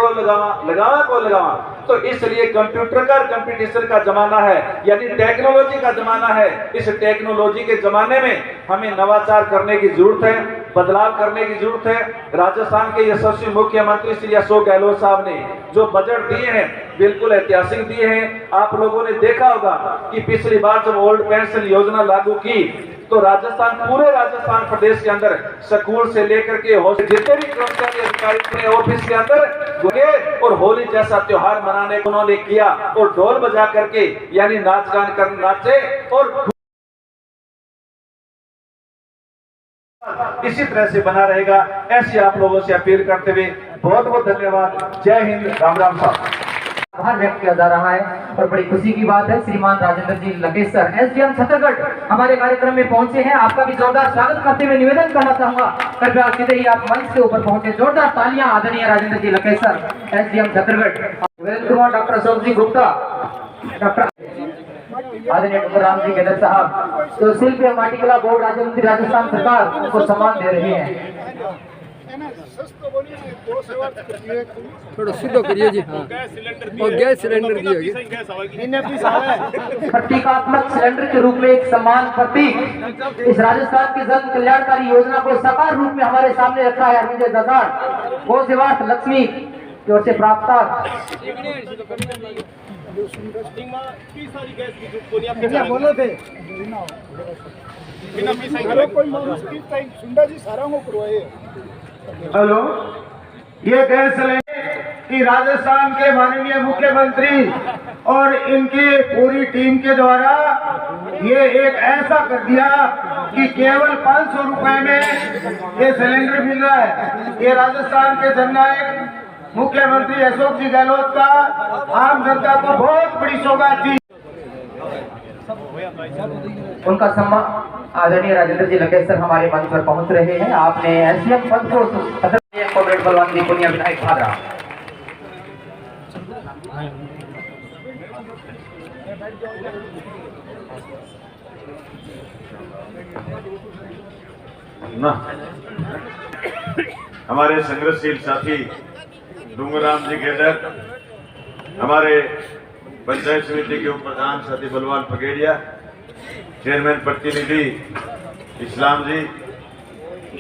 लगावा को लगावा, तो इसलिए कंप्यूटर का कंपटीशन का जमाना है, यानी टेक्नोलॉजी का जमाना है। इस टेक्नोलॉजी के जमाने में हमें नवाचार करने की जरूरत है, बदलाव करने की जरूरत है। राजस्थान के यशस्वी मुख्यमंत्री श्री अशोक गहलोत साहब ने जो बजट दिए हैं बिल्कुल ऐतिहासिक दिए हैं। आप लोगों ने देखा होगा कि पिछली बार जब ओल्ड पेंशन योजना लागू की तो राजस्थान, पूरे राजस्थान प्रदेश के अंदर स्कूल से लेकर के जितने भी कर्मचारी अधिकारी अपने ऑफिस के अंदर गए और होली जैसा त्योहार मनाने को उन्होंने किया और ढोल बजा करके यानी नाच गान कर नाचे। और इसी तरह से बना रहेगा, ऐसी आप लोगों से अपील करते हुए बहुत बहुत धन्यवाद। जय हिंद, राम राम साहब। आभार व्यक्त किया जा रहा है और बड़ी खुशी की बात है श्रीमान राजेंद्र जी लकेसर एसडीएम छत्तीसगढ़ हमारे कार्यक्रम में पहुंचे हैं। आपका भी जोरदार स्वागत करते हुए निवेदन करना चाहूंगा, कृपया सीधे ही आप मंच के ऊपर पहुंचे। जोरदार तालियां आदरणीय राजेंद्र जी लकेसर एसडीएम छत्तीसगढ़। डॉक्टर अशोक जी गुप्ता, डॉक्टर आदरणीय डूंगरराम जी गेदर साहब, तो शिल्प एवं माटी कला बोर्ड राज्य मंत्री राजस्थान सरकार उनको सम्मान दे रही है। थोड़ा सीधो करिए जी। हाँ, और गैस सिलेंडर दी होगी, प्रतीकात्मक सिलेंडर के रूप में एक सम्मान प्रतीक इस राजस्थान की जन कल्याणकारी योजना को साकार रूप में हमारे सामने रखा है। विजय दसार गो सेवा लक्ष्मी की ओर से प्राप्त बोलो थे हेलो, ये गैस सिलेंडर कि राजस्थान के माननीय मुख्यमंत्री और इनकी पूरी टीम के द्वारा ये एक ऐसा कर दिया कि केवल 500 रुपए में ये सिलेंडर मिल रहा है। ये राजस्थान के जननायक मुख्यमंत्री अशोक जी गहलोत का आम जनता को बहुत बड़ी सौगात थी। उनका सम्मान आदरणीय राजेंद्र जी लकेसर हमारे मंच पर पहुंच रहे हैं। आपने एसडीएम पद को कॉमरेड बलवान जी पुनिया विधायक भादरा। ना हमारे संघर्षशील साथी डूंगरराम जी गेदर, हमारे पंचायत समिति के उप प्रधान साथी बलवान पगेड़िया, चेयरमैन प्रतिनिधि इस्लाम जी,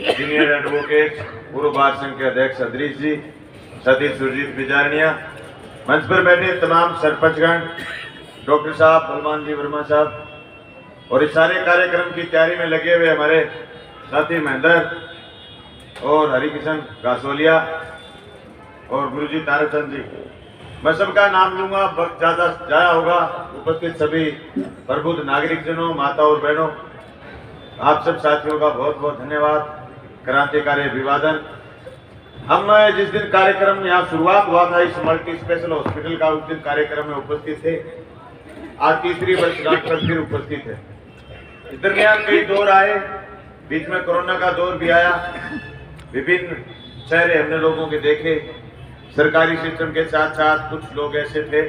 सीनियर एडवोकेट पूर्व बार संघ के अध्यक्ष अदरीश जी, साथी सुरजीत बिजारनिया, मंच पर बैठे तमाम सरपंचगण, डॉक्टर साहब, बलवान जी वर्मा साहब और इस सारे कार्यक्रम की तैयारी में लगे हुए हमारे साथी महेंद्र और हरिकिशन गासोलिया और गुरुजी ताराचंद जी। मैं सबका नाम लूंगा, वक्त ज्यादा जाया होगा। उपस्थित सभी प्रबुद्ध नागरिक जनों, माता और बहनों, आप सब साथियों का बहुत बहुत धन्यवाद। क्रांतिकारी अभिवादन। हम जिस दिन कार्यक्रम यहाँ शुरुआत हुआ था इस मल्टी स्पेशल हॉस्पिटल का, उस दिन कार्यक्रम में उपस्थित थे। आज तीसरी वर्षगांठ पर फिर उपस्थित है। इस दरमियान कई दौर आए, बीच में कोरोना का दौर भी आया। विभिन्न चेहरे हमने लोगों के देखे। सरकारी सिस्टम के साथ साथ कुछ लोग ऐसे थे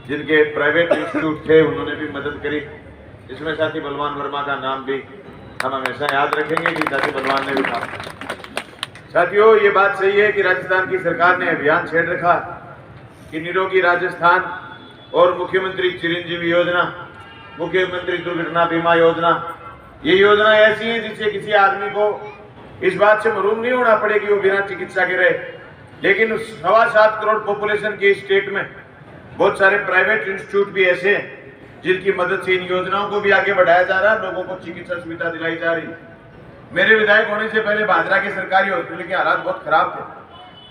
जिनके प्राइवेट इंस्टीट्यूट थे, उन्होंने भी मदद करी। इसमें साथी बलवान वर्मा का नाम भी हम हमेशा याद रखेंगे कि साथी बलवान ने भी काम। साथियों, ये बात सही है कि राजस्थान की सरकार ने अभियान छेड़ रखा कि निरोगी राजस्थान और मुख्यमंत्री चिरंजीवी योजना, मुख्यमंत्री दुर्घटना बीमा योजना, ये योजना ऐसी है जिससे किसी आदमी को इस बात से महरूम नहीं होना पड़े कि वो बिना चिकित्सा के रहे। लेकिन 7.25 करोड़ पॉपुलेशन के स्टेट में बहुत सारे प्राइवेट इंस्टीट्यूट भी ऐसे हैं जिनकी मदद से इन योजनाओं को भी आगे बढ़ाया जा रहा है, लोगों को चिकित्सा सुविधा दिलाई जा रही। मेरे विधायक होने से पहले भादरा के सरकारी हॉस्पिटल के हालात बहुत खराब थे,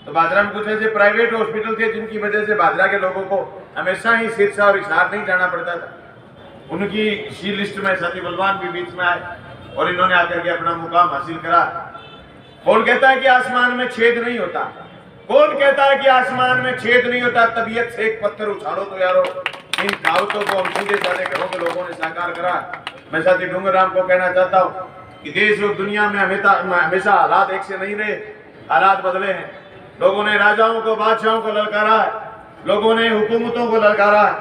तो भादरा में कुछ ऐसे प्राइवेट हॉस्पिटल थे जिनकी वजह से भादरा के लोगों को हमेशा ही सिरसा और हिसार नहीं जाना पड़ता था। उनकी सी लिस्ट में साथी बलवान भी बीच में आए और इन्होंने आकर के अपना मुकाम हासिल करा। कौन कहता है कि आसमान में छेद नहीं होता? कौन कहता है कि आसमान में छेद नहीं होता? तबीयत से एक पत्थर उछालो तो यारो। इन कहावतों को हम सीधे साधे घरों के लोगों ने साकार करा। मैं साथी डूंगरराम को कहना चाहता हूँ कि देश और दुनिया में हमेशा हालात एक से नहीं रहे, हालात बदले हैं। लोगों ने राजाओं को, बादशाहों को ललकारा है, लोगों ने हुकूमतों को ललकारा है,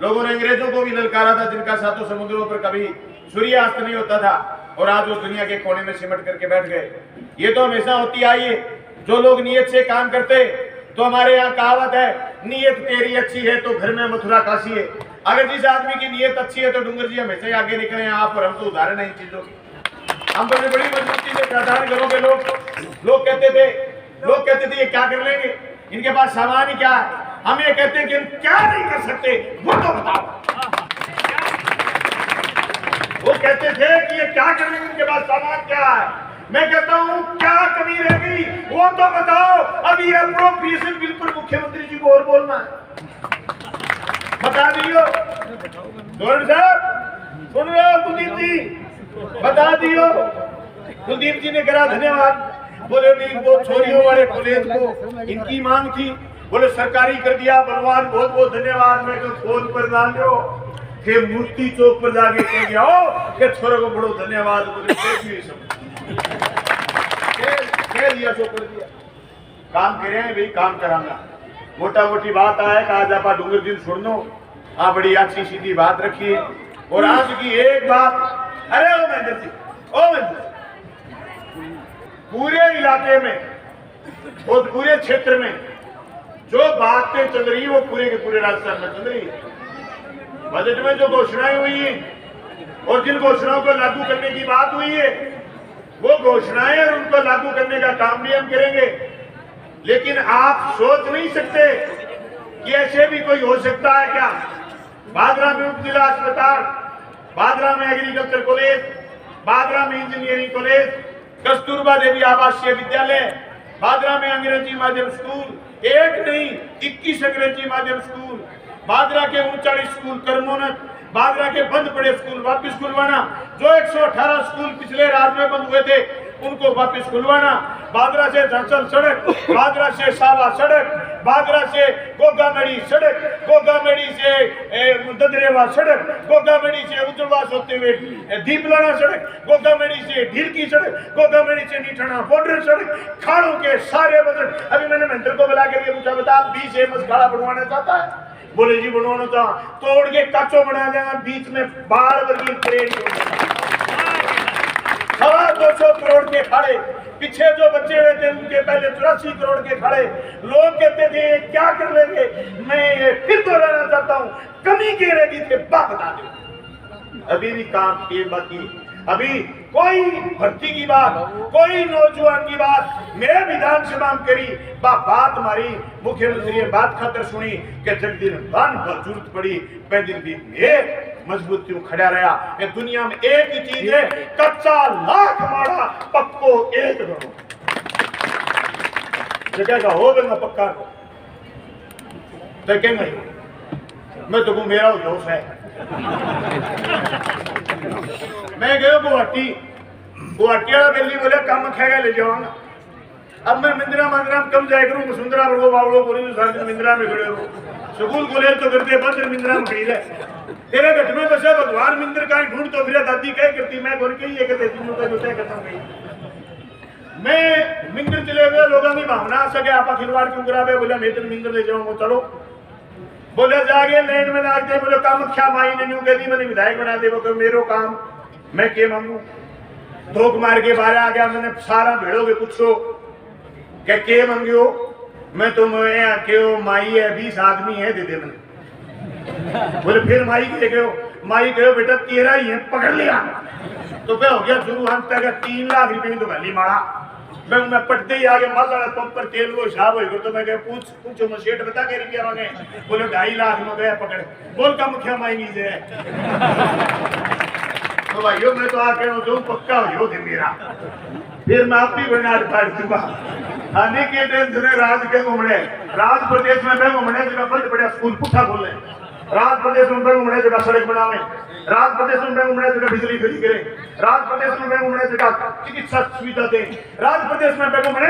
लोगों ने अंग्रेजों को भी ललकारा था, जिनका सातों समुद्रों पर कभी सूर्यास्त नहीं होता था, और आज वो दुनिया के कोने में सिमट करके बैठ गए। ये तो हमेशा होती आई है। जो लोग नियत से काम करते, तो हमारे यहाँ कहावत है, नियत तेरी अच्छी है तो घर में मथुरा काशी है। अगर जिस आदमी की नियत अच्छी है तो डूंगर जी हमेशा ही आगे निकले हैं आप, और हम तो उदाहरण है इन चीजों की। हम तो बड़ी मजबूती से साधारण घरों के लोग कहते थे ये क्या कर लेंगे, इनके पास सामान ही क्या है। हम ये कहते हैं कि हम क्या नहीं कर सकते वो तो बताओ। वो कहते थे कि ये क्या कर लेंगे, इनके पास सामान क्या है। मैं कहता हूँ क्या कमी रह गई वो तो बताओ। अभी अप्रोप्रिएशन बिल पर मुख्यमंत्री जी को और बोलना है, बता दियो। गवर्नर साहब सुन रहे हो, कुलदीप जी बता दियो। कुलदीप जी ने करा धन्यवाद, बोले नहीं वो छोरियों वाले कॉलेज को इनकी मांग थी, बोले सरकारी कर दिया, बलवान बहुत बहुत धन्यवाद। मैं फोन पर डाल दो कि मूर्ति चौक पर जाके कह गया हो कि छोरे को बड़ो धन्यवाद, बोले कह दिया सो कर दिया। काम करे भाई, काम करांगा। मोटा मोटी बात है कि आज आप डूंगर दिन सुनो, हाँ बड़ी अच्छी सीधी बात रखी है। और आज की एक बात, अरे ओ महेंद्र जी, ओ महेंद्र, पूरे इलाके में और पूरे क्षेत्र में जो बातें चल रही है वो पूरे के पूरे राजस्थान में चल रही है। बजट में जो घोषणाएं हुई हैं और जिन घोषणाओं को लागू करने की बात हुई है, वो घोषणाएं और उनको लागू करने का काम भी हम करेंगे। लेकिन आप सोच नहीं सकते कि ऐसे भी कोई हो सकता है क्या। बादरा में उप जिला अस्पताल, बादरा में एग्रीकल्चर कॉलेज, बादरा में इंजीनियरिंग कॉलेज, कस्तूरबा देवी आवासीय विद्यालय, बादरा में अंग्रेजी माध्यम स्कूल, एक नहीं 21 अंग्रेजी माध्यम स्कूल, बादरा के 39 स्कूल कर्मोन्नत, बादरा के बंद पड़े स्कूल वापिस खुलवाना, जो 118 स्कूल पिछले रात में बंद हुए थे उनको वापिस खुलवाना, बादरा से धनसल सड़क, बादरा से सावा सड़क, बादरा से गोगामेड़ी सड़क, गोगामेड़ी से ददरेवा सड़क, गोगामेड़ी से उज्जलवास होते हुए दीपलाना सड़क, गोगामेड़ी से ढीलकी सड़क, गोगामेड़ी से नीठना बॉर्डर सड़क, खाड़ों के सारे बजट। अभी मैंने मंत्री को बुला के पूछा, बता आप 20 एमएस खाड़ा बनवाना चाहता है? बोले जी बनवाना था, तोड़ के कच्चो बना देगा, बीच में बाढ़ वर्गी परेड 200 करोड़ के खाड़े, पीछे जो बचे हुए थे उनके पहले 84 करोड़ के खाड़े। लोग कहते थे क्या कर लेंगे। मैं ये फिर दोहराना चाहता हूँ, कमी के रेडी थे बता दो, अभी भी काम किए बाकी। अभी कोई भर्ती की बात, कोई नौजवान की बात मैं विधानसभा में करी, बात मारी, मुख्यमंत्री ने बात खातर सुनी कि जब दिन बन पर जरूरत पड़ी पै दिन भी मजबूत क्यों खड़ा रहा। ये दुनिया में एक ही चीज है, कच्चा लाख मारा पक्को एक करो। जगह का हो गया पक्का तो क्या मैं तो मेरा जोश है। मैं गयो गुवाहाटी वाला दिल्ली बोले काम खाएगा ले जाऊंगा। अब मैं मिंद्रा मंदिरा में कम जाए करूँ, वसुंधरा वो बावड़ो बोली मिंद्रा में खड़े हो, स्कूल कॉलेज तो करते बंद, मिंद्रा में खड़ी है। तेरे घट में बसे भगवान मिंद्र का ढूंढ तो फिर दादी कह करती, मैं बोल के ये कहते तीनों का जोते करता हूँ। मैं मिंद्र चले गए, लोगों की भावना आ सके आप खिलवाड़ क्यों करा, बोले मैं तो मिंद्र ले जाऊंगा। चलो बोले जागे लाइन में लाग दे, बोले कामाख्या माई ने न्यू कहती मैंने विधायक बना दे, वो मेरो काम मैं के मांगू। धोख मार के बाहर आ गया, मैंने सारा भेड़ोगे पूछो क्या के मांगियो। मैं तो क्यों माई है 20 आदमी है दे दे मैंने। बोले फिर माई के गयो, माई कहो बेटा तेरा ही है पकड़ लिया। तो क्या हो गया शुरू, हम तक 3 लाख रुपए की तो गाली मारा। मैं पटते ही आगे माल वाला पंप पर तेल वो हिसाब हो, तो मैं पूछो मैं सेठ बता के रुपया मांगे, बोले 2.5 लाख में गया पकड़। बोल का मुखिया माई नीचे है। तो भाइयों मैं तो आके जो पक्का हो थे मेरा, फिर मैं आप भी बना पाड़ चुका। आने के टेंशन राज के घूमने, राज प्रदेश में मैं घूमने जगह बंद बढ़िया स्कूल पुठा खोले, राज प्रदेश में मैं घूमने जगह सड़क बनावे, राज प्रदेश में मैं घूमने जगह बिजली फ्री करे, राज प्रदेश में मैं घूमने जगह चिकित्सा सुविधा दे, राज प्रदेश में मैं घूमने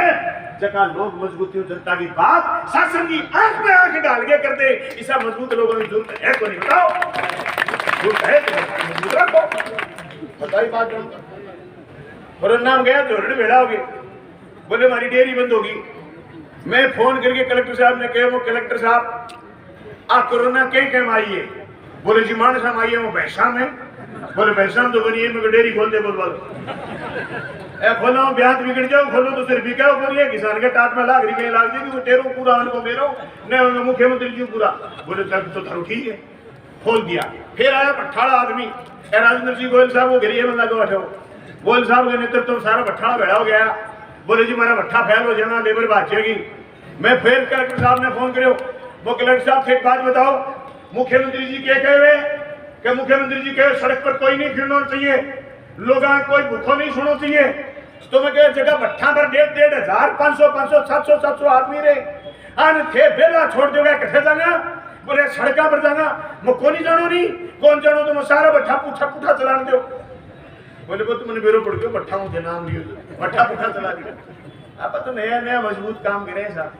जगह लोग मजबूती जनता की बात शासन की आंख में आंख डाल के करते। ऐसा मजबूत लोगों की जरूरत है तो नहीं बताओ, जरूरत है तो मजबूत रखो। बताई बात और नाम गया तो भेड़ा हो गए, बोले हमारी डेयरी बंद होगी। मैं फोन करके कलेक्टर साहब ने कहा, वो कलेक्टर साहब आ कोरोना कहीं आई है? बोले जी मानस हम आई है वो भैसा में। बोले भैसा तो बनी है, मैं डेयरी खोल दे बोल खोलो ब्याज बिगड़ जाओ, खोलो तो सिर्फ बिकाओ बोलिए किसान के टाट में लाख रुपये लाग देगी, वो तेरो पूरा उनको मेरो न मुख्यमंत्री जी पूरा। बोले तो थारो ठीक है, खोल दिया। फिर आया भट्ठाड़ा आदमी राजेंद्र सिंह गोयल साहब, वो गिरिए बंदा को बैठो। गोयल साहब के नेतृत्व सारा भट्ठाड़ा भेड़ा हो गया। बोले जी मेरा भट्ठा फैल हो जाना, लेबर भागेगी। मैं फिर कलेक्टर साहब ने फोन करो, वो कलेक्टर साहब से एक बात बताओ, मुख्यमंत्री जी क्या कहे हुए कि मुख्यमंत्री जी कहे सड़क पर कोई नहीं फिरना चाहिए, लोग कोई भूखो नहीं सुनो चाहिए। तो मैं कह जगह भट्ठा पर 1,500 500 700 आदमी रहे थे, बेला छोड़ दोगे कथे जाना? बोले सड़का पर जाना, मैं कौन ही जानो नहीं, कौन जानो तो मैं सारा भट्ठा पुठा पुठा चलान दो। बोले वो तुमने बेरो पड़ गयो, भट्ठा मुझे नाम लियो, भट्ठा पुठा चला दिया। अब तो नया नया मजबूत काम करे साहब।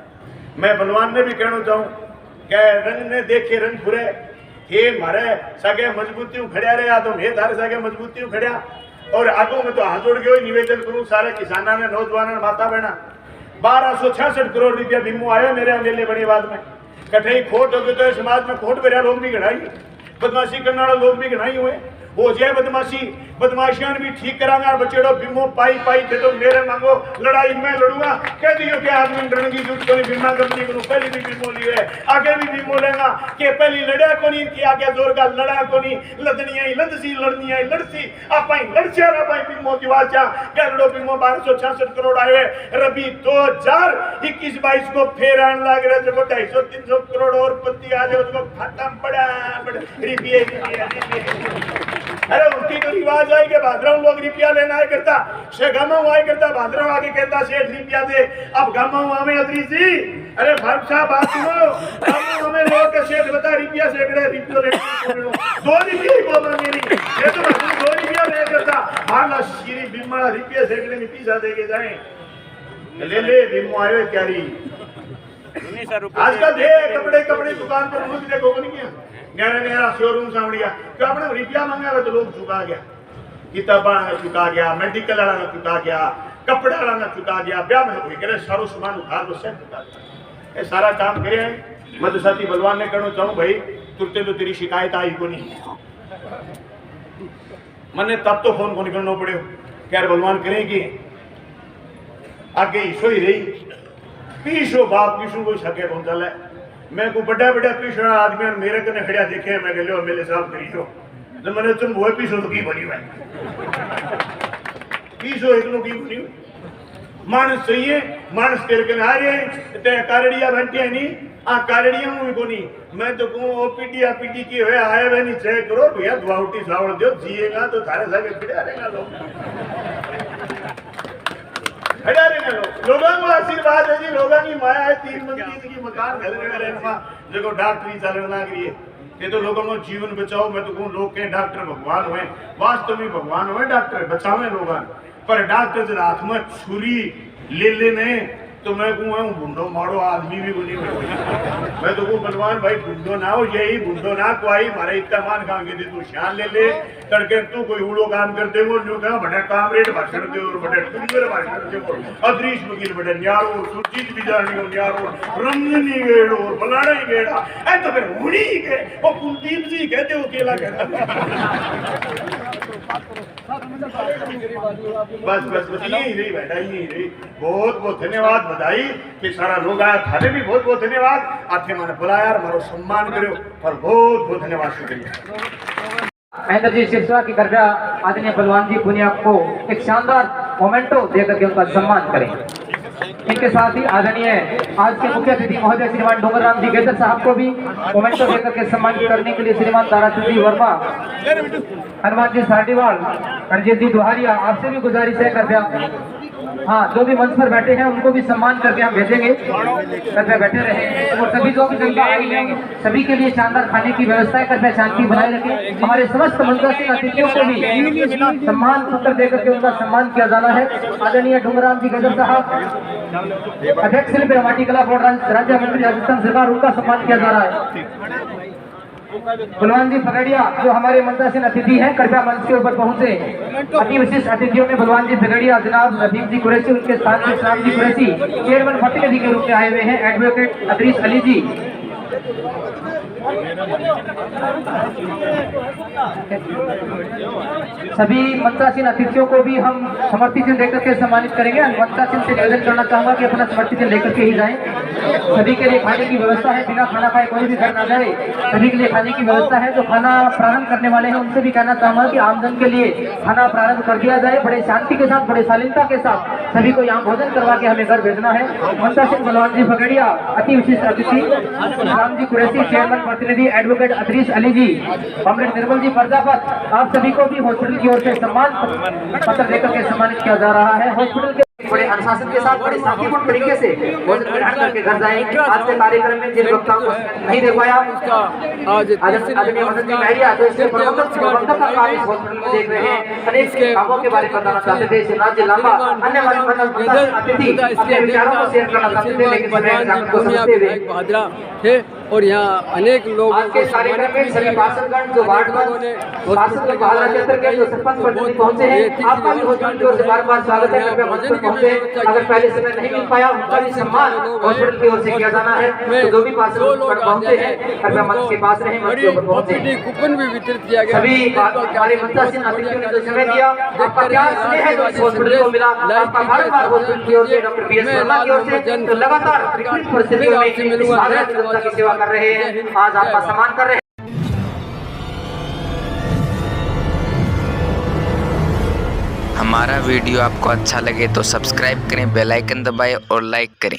मैं बलवान ने भी कहना चाहूँ क्या रंग ने देखे रंग फुरे, हे मारे सगे मजबूती खड़िया रहे, तो मैं थारे सगे मजबूती खड़िया। और आगो में तो हाथ जोड़ के निवेदन करूं सारे किसाना ने, नौजवान माता बहना, 1266 करोड़ रुपया बीमो आया मेरे अकेले बड़ी बात में। कठे खोट हो गए तो समाज में खोट भरिया लोग भी गढ़ाई, बदमाशी करने वाले लोग भी गढ़ाई हुए। हो जाए बदमाशियां भी ठीक करांगा। बचेड़ो बीमो पाई थे तो मेरे मांगो, लड़ाई मैं लड़ूंगा। कह दियो कि आदमी डरने की जरूरत कोनी, बीमा कंपनी को पहले भी बीमो लिए, आगे भी बीमो लेगा कि पहली लड़ा कोनी कि आगे जोर का लड़ा कोनी, लदनिया ही लदसी लड़निया ही लड़सी, आप लड़चा आप बीमो दिवाचा क्या लड़ो बीमो। 1266 करोड़ आए रबी 2021-22 को फेर आने लग रहे, जो 250-300 करोड़ और पत्ती आ जाए उसको खत्म पड़ा रुपये। अरे उनकी तो रिवाज आए कि भाद्रव लोग रुपया लेना है करता, से गाँव आए करता, भाद्रव आगे कहता सेठ रुपया दे, अब गाँव हमें अदरी सी। अरे फारूक साहब बात सुनो, गाँव हमें लोग के सेठ बता रुपया सेकड़े रुपये लेना 2 रुपये ही बोल मेरी, ये तो 2 रुपया ले करता हाल श्री बीमा रुपये सेकड़े में पीसा दे के जाए ले बीमो आयो क्यारी। आजकल दे कपड़े दुकान पर मुझे देखो नहीं किया नया शोरूम सामड़िया तो अपने रुपया मांगा तो लोग चुका गया, किताबा चुका गया, मेडिकल वाला चुका गया, कपड़ा वाला चुका गया, ब्याह में कोई करे सारो सामान उधार तो सब चुका गया। ये सारा काम करे हैं। मैं तो साथी बलवान ने कहना चाहूँ भाई तुरते तो तेरी शिकायत आई को नहीं, मैंने तब तो फोन को निकलना पड़े क्या बलवान करेगी आगे ईशो ही रही पीछो बाप पीछू को सके पहुंचा है। मैं को बड़ा पीछा आदमी मेरे कने खड़िया देखे, मैं कह लो मेरे साहब करियो तो मैंने तुम वो पीछो तो की बनी हुआ पीछो एक लोग की बनी हुई मानस चाहिए, मानस तेरे कने आ रहे ते कारड़िया बनते नहीं आ कारड़िया मुझे को नहीं। मैं तो कहूँ ओपीडी की हुए आए वे नहीं 6 करोड़ भैया दुआउटी सावड़ दो जिएगा तो थारे सागे खड़िया रहेगा लोगों को आशीर्वाद है जी, लोगों की माया है। 3 मंजिल की मकान जो डॉक्टरी चलना करिए ये तो लोगों को जीवन बचाओ। मैं तो कहूँ लोग के डॉक्टर भगवान हुए, वास्तव में भगवान हुए डॉक्टर बचावे लोग, पर डॉक्टर जब हाथ में छुरी ले लेने तो मैं कहूँ बुंडो मारो आदमी भी बनी हुई। मैं तो कहूँ बलवान भाई बुंडो ना हो, यही बुंडो ना को आई मारे इतना मान खाएंगे तू शान ले तड़के तू कोई उड़ो काम करते हो जो कहा बड़ा काम रेट भाषण दे और बड़े टुंगर भाषण दे और अदरीश वकील बड़े न्यारो सुरजीत बिजानी हो न्यारो रंगनी गेड़ और फलाना ही गेड़ा ऐ तो फिर हुड़ी के वो कुलदीप जी कहते हो केला कहता बस यही रही बेटा यही रही। बहुत बहुत धन्यवाद बधाई कि सारा लोग आया, थाने भी बहुत बहुत धन्यवाद आथे मैंने बुलाया मारो सम्मान करो और बहुत बहुत धन्यवाद शुक्रिया। महेंद्र जी सिरसा की कृपया आदरणीय बलवान जी पुनिया को एक शानदार मोमेंटो देकर के उनका सम्मान करें। इनके साथ ही आदरणीय आज के मुख्य अतिथि महोदय श्रीमान डोंगरराम जी गेदर साहब को भी मोमेंटो देकर के सम्मानित करने के लिए श्रीमान ताराचंद जी वर्मा, हनुमान जी सारडीवाल, रणजीत जी दुहारिया आपसे भी गुजारिश है कृपया हाँ जो भी मंच पर बैठे हैं उनको भी सम्मान करके हम भेजेंगे, कृपया बैठे रहे और सभी जो भी जनता आई है सभी के लिए शानदार खाने की व्यवस्था है, कृपया शांति बनाए रखें। हमारे समस्त मंत्रासीन अतिथियों को भी सम्मान पत्र देकर के उनका सम्मान किया जाना है। आदरणीय डोंगरराम जी गेदर साहब अध्यक्ष शिल्प माटी कला बोर्ड राज्य मंत्री राजस्थान सरकार, उनका सम्मान किया जा रहा है। बलवान जी फगड़िया जो हमारे मंत्रासीन अतिथि हैं, कृपया मंच के ऊपर पहुंचे। अति विशिष्ट अतिथियों में बलवान जी फगड़िया, जनाब रफीक जी कुरैशी, उनके स्थान में इस्लाम जी कुरैशी चेयरमैन प्रतिनिधि के रूप में आए हुए हैं, एडवोकेट अदरीस अली जी। सभी मंत्रासीन अतिथियों को भी हम समर्थी चिन्ह लेकर के सम्मानित करेंगे। मंत्रासीन से निवेदन करना चाहूंगा कि अपना समर्थी चिन्ह लेकर के ही जाएं। सभी के लिए खाने की व्यवस्था है, बिना खाना खाए कोई भी घर ना जाए। सभी के लिए खाने की व्यवस्था है। जो खाना प्रारंभ करने वाले हैं उनसे भी कहना चाहूंगा कि आमजन के लिए खाना प्रारंभ कर दिया जाए। बड़े शांति के साथ, बड़े शालीनता के साथ सभी को यहाँ भोजन करवा के हमें घर भेजना है। मंत्रासीन बलवान जी फगड़िया, अति विशिष्ट अतिथि इस्लाम जी कुरैशी, चेयरमैन प्रतिनिधि एडवोकेट अदरीस अली जी, कॉमरेड निर्मल जी प्रजापत, आप सभी को भी हॉस्पिटल की ओर से सम्मान पत्र देकर के सम्मानित किया जा रहा है। हॉस्पिटल के बड़े अनुशासन के साथ, बड़े शांतिपूर्ण तरीके से भोजन ग्रहण करके घर जाएंगे। आज के कार्यक्रम में जिन वक्ताओं को नहीं दे पाया, आदरणीय मदन जी महरिया, तो इसके प्रबंधक का काम इस हॉस्पिटल में देख रहे हैं, अनेक कामों के बारे में बताना चाहते थे। शिवनाथ जी लांबा, अन्य अतिथि अपने विचारों को शेयर करना चाहते थे, लेकिन समय एग्जाम को समझते हुए थे। और यहाँ अनेक लोग आज के कार्यक्रम में सभी पार्षदगण, जो वार्ड पार्षद बहादुर क्षेत्र के जो सरपंच प्रतिनिधि पहुंचे हैं, आपका भी हॉस्पिटल की ओर से बार-बार स्वागत है। कृपया मंच पर पहुंचे। अगर पहले समय नहीं मिल पाया, उनका भी सम्मान हॉस्पिटल की ओर से किया जाना है। तो जो भी पार्षद पहुंचे हैं, कृपया मंच के पास रहे, मंच के ऊपर पहुंचे। कूपन भी वितरित किया गया। सभी हमारे मंत्रासीन अतिथियों ने जो समय दिया, आपका प्यार स्नेह है जो इस हॉस्पिटल को मिला। आपका बार-बार हॉस्पिटल की ओर से, डॉक्टर पी एस वर्मा की ओर से, तो लगातार विपरीत परिस्थितियों में इस साधारण जनता की सेवा कर रहे हैं, आज आपका सम्मान कर रहे हैं। हमारा वीडियो आपको अच्छा लगे तो सब्सक्राइब करें, बेल आइकन दबाएं और लाइक करें।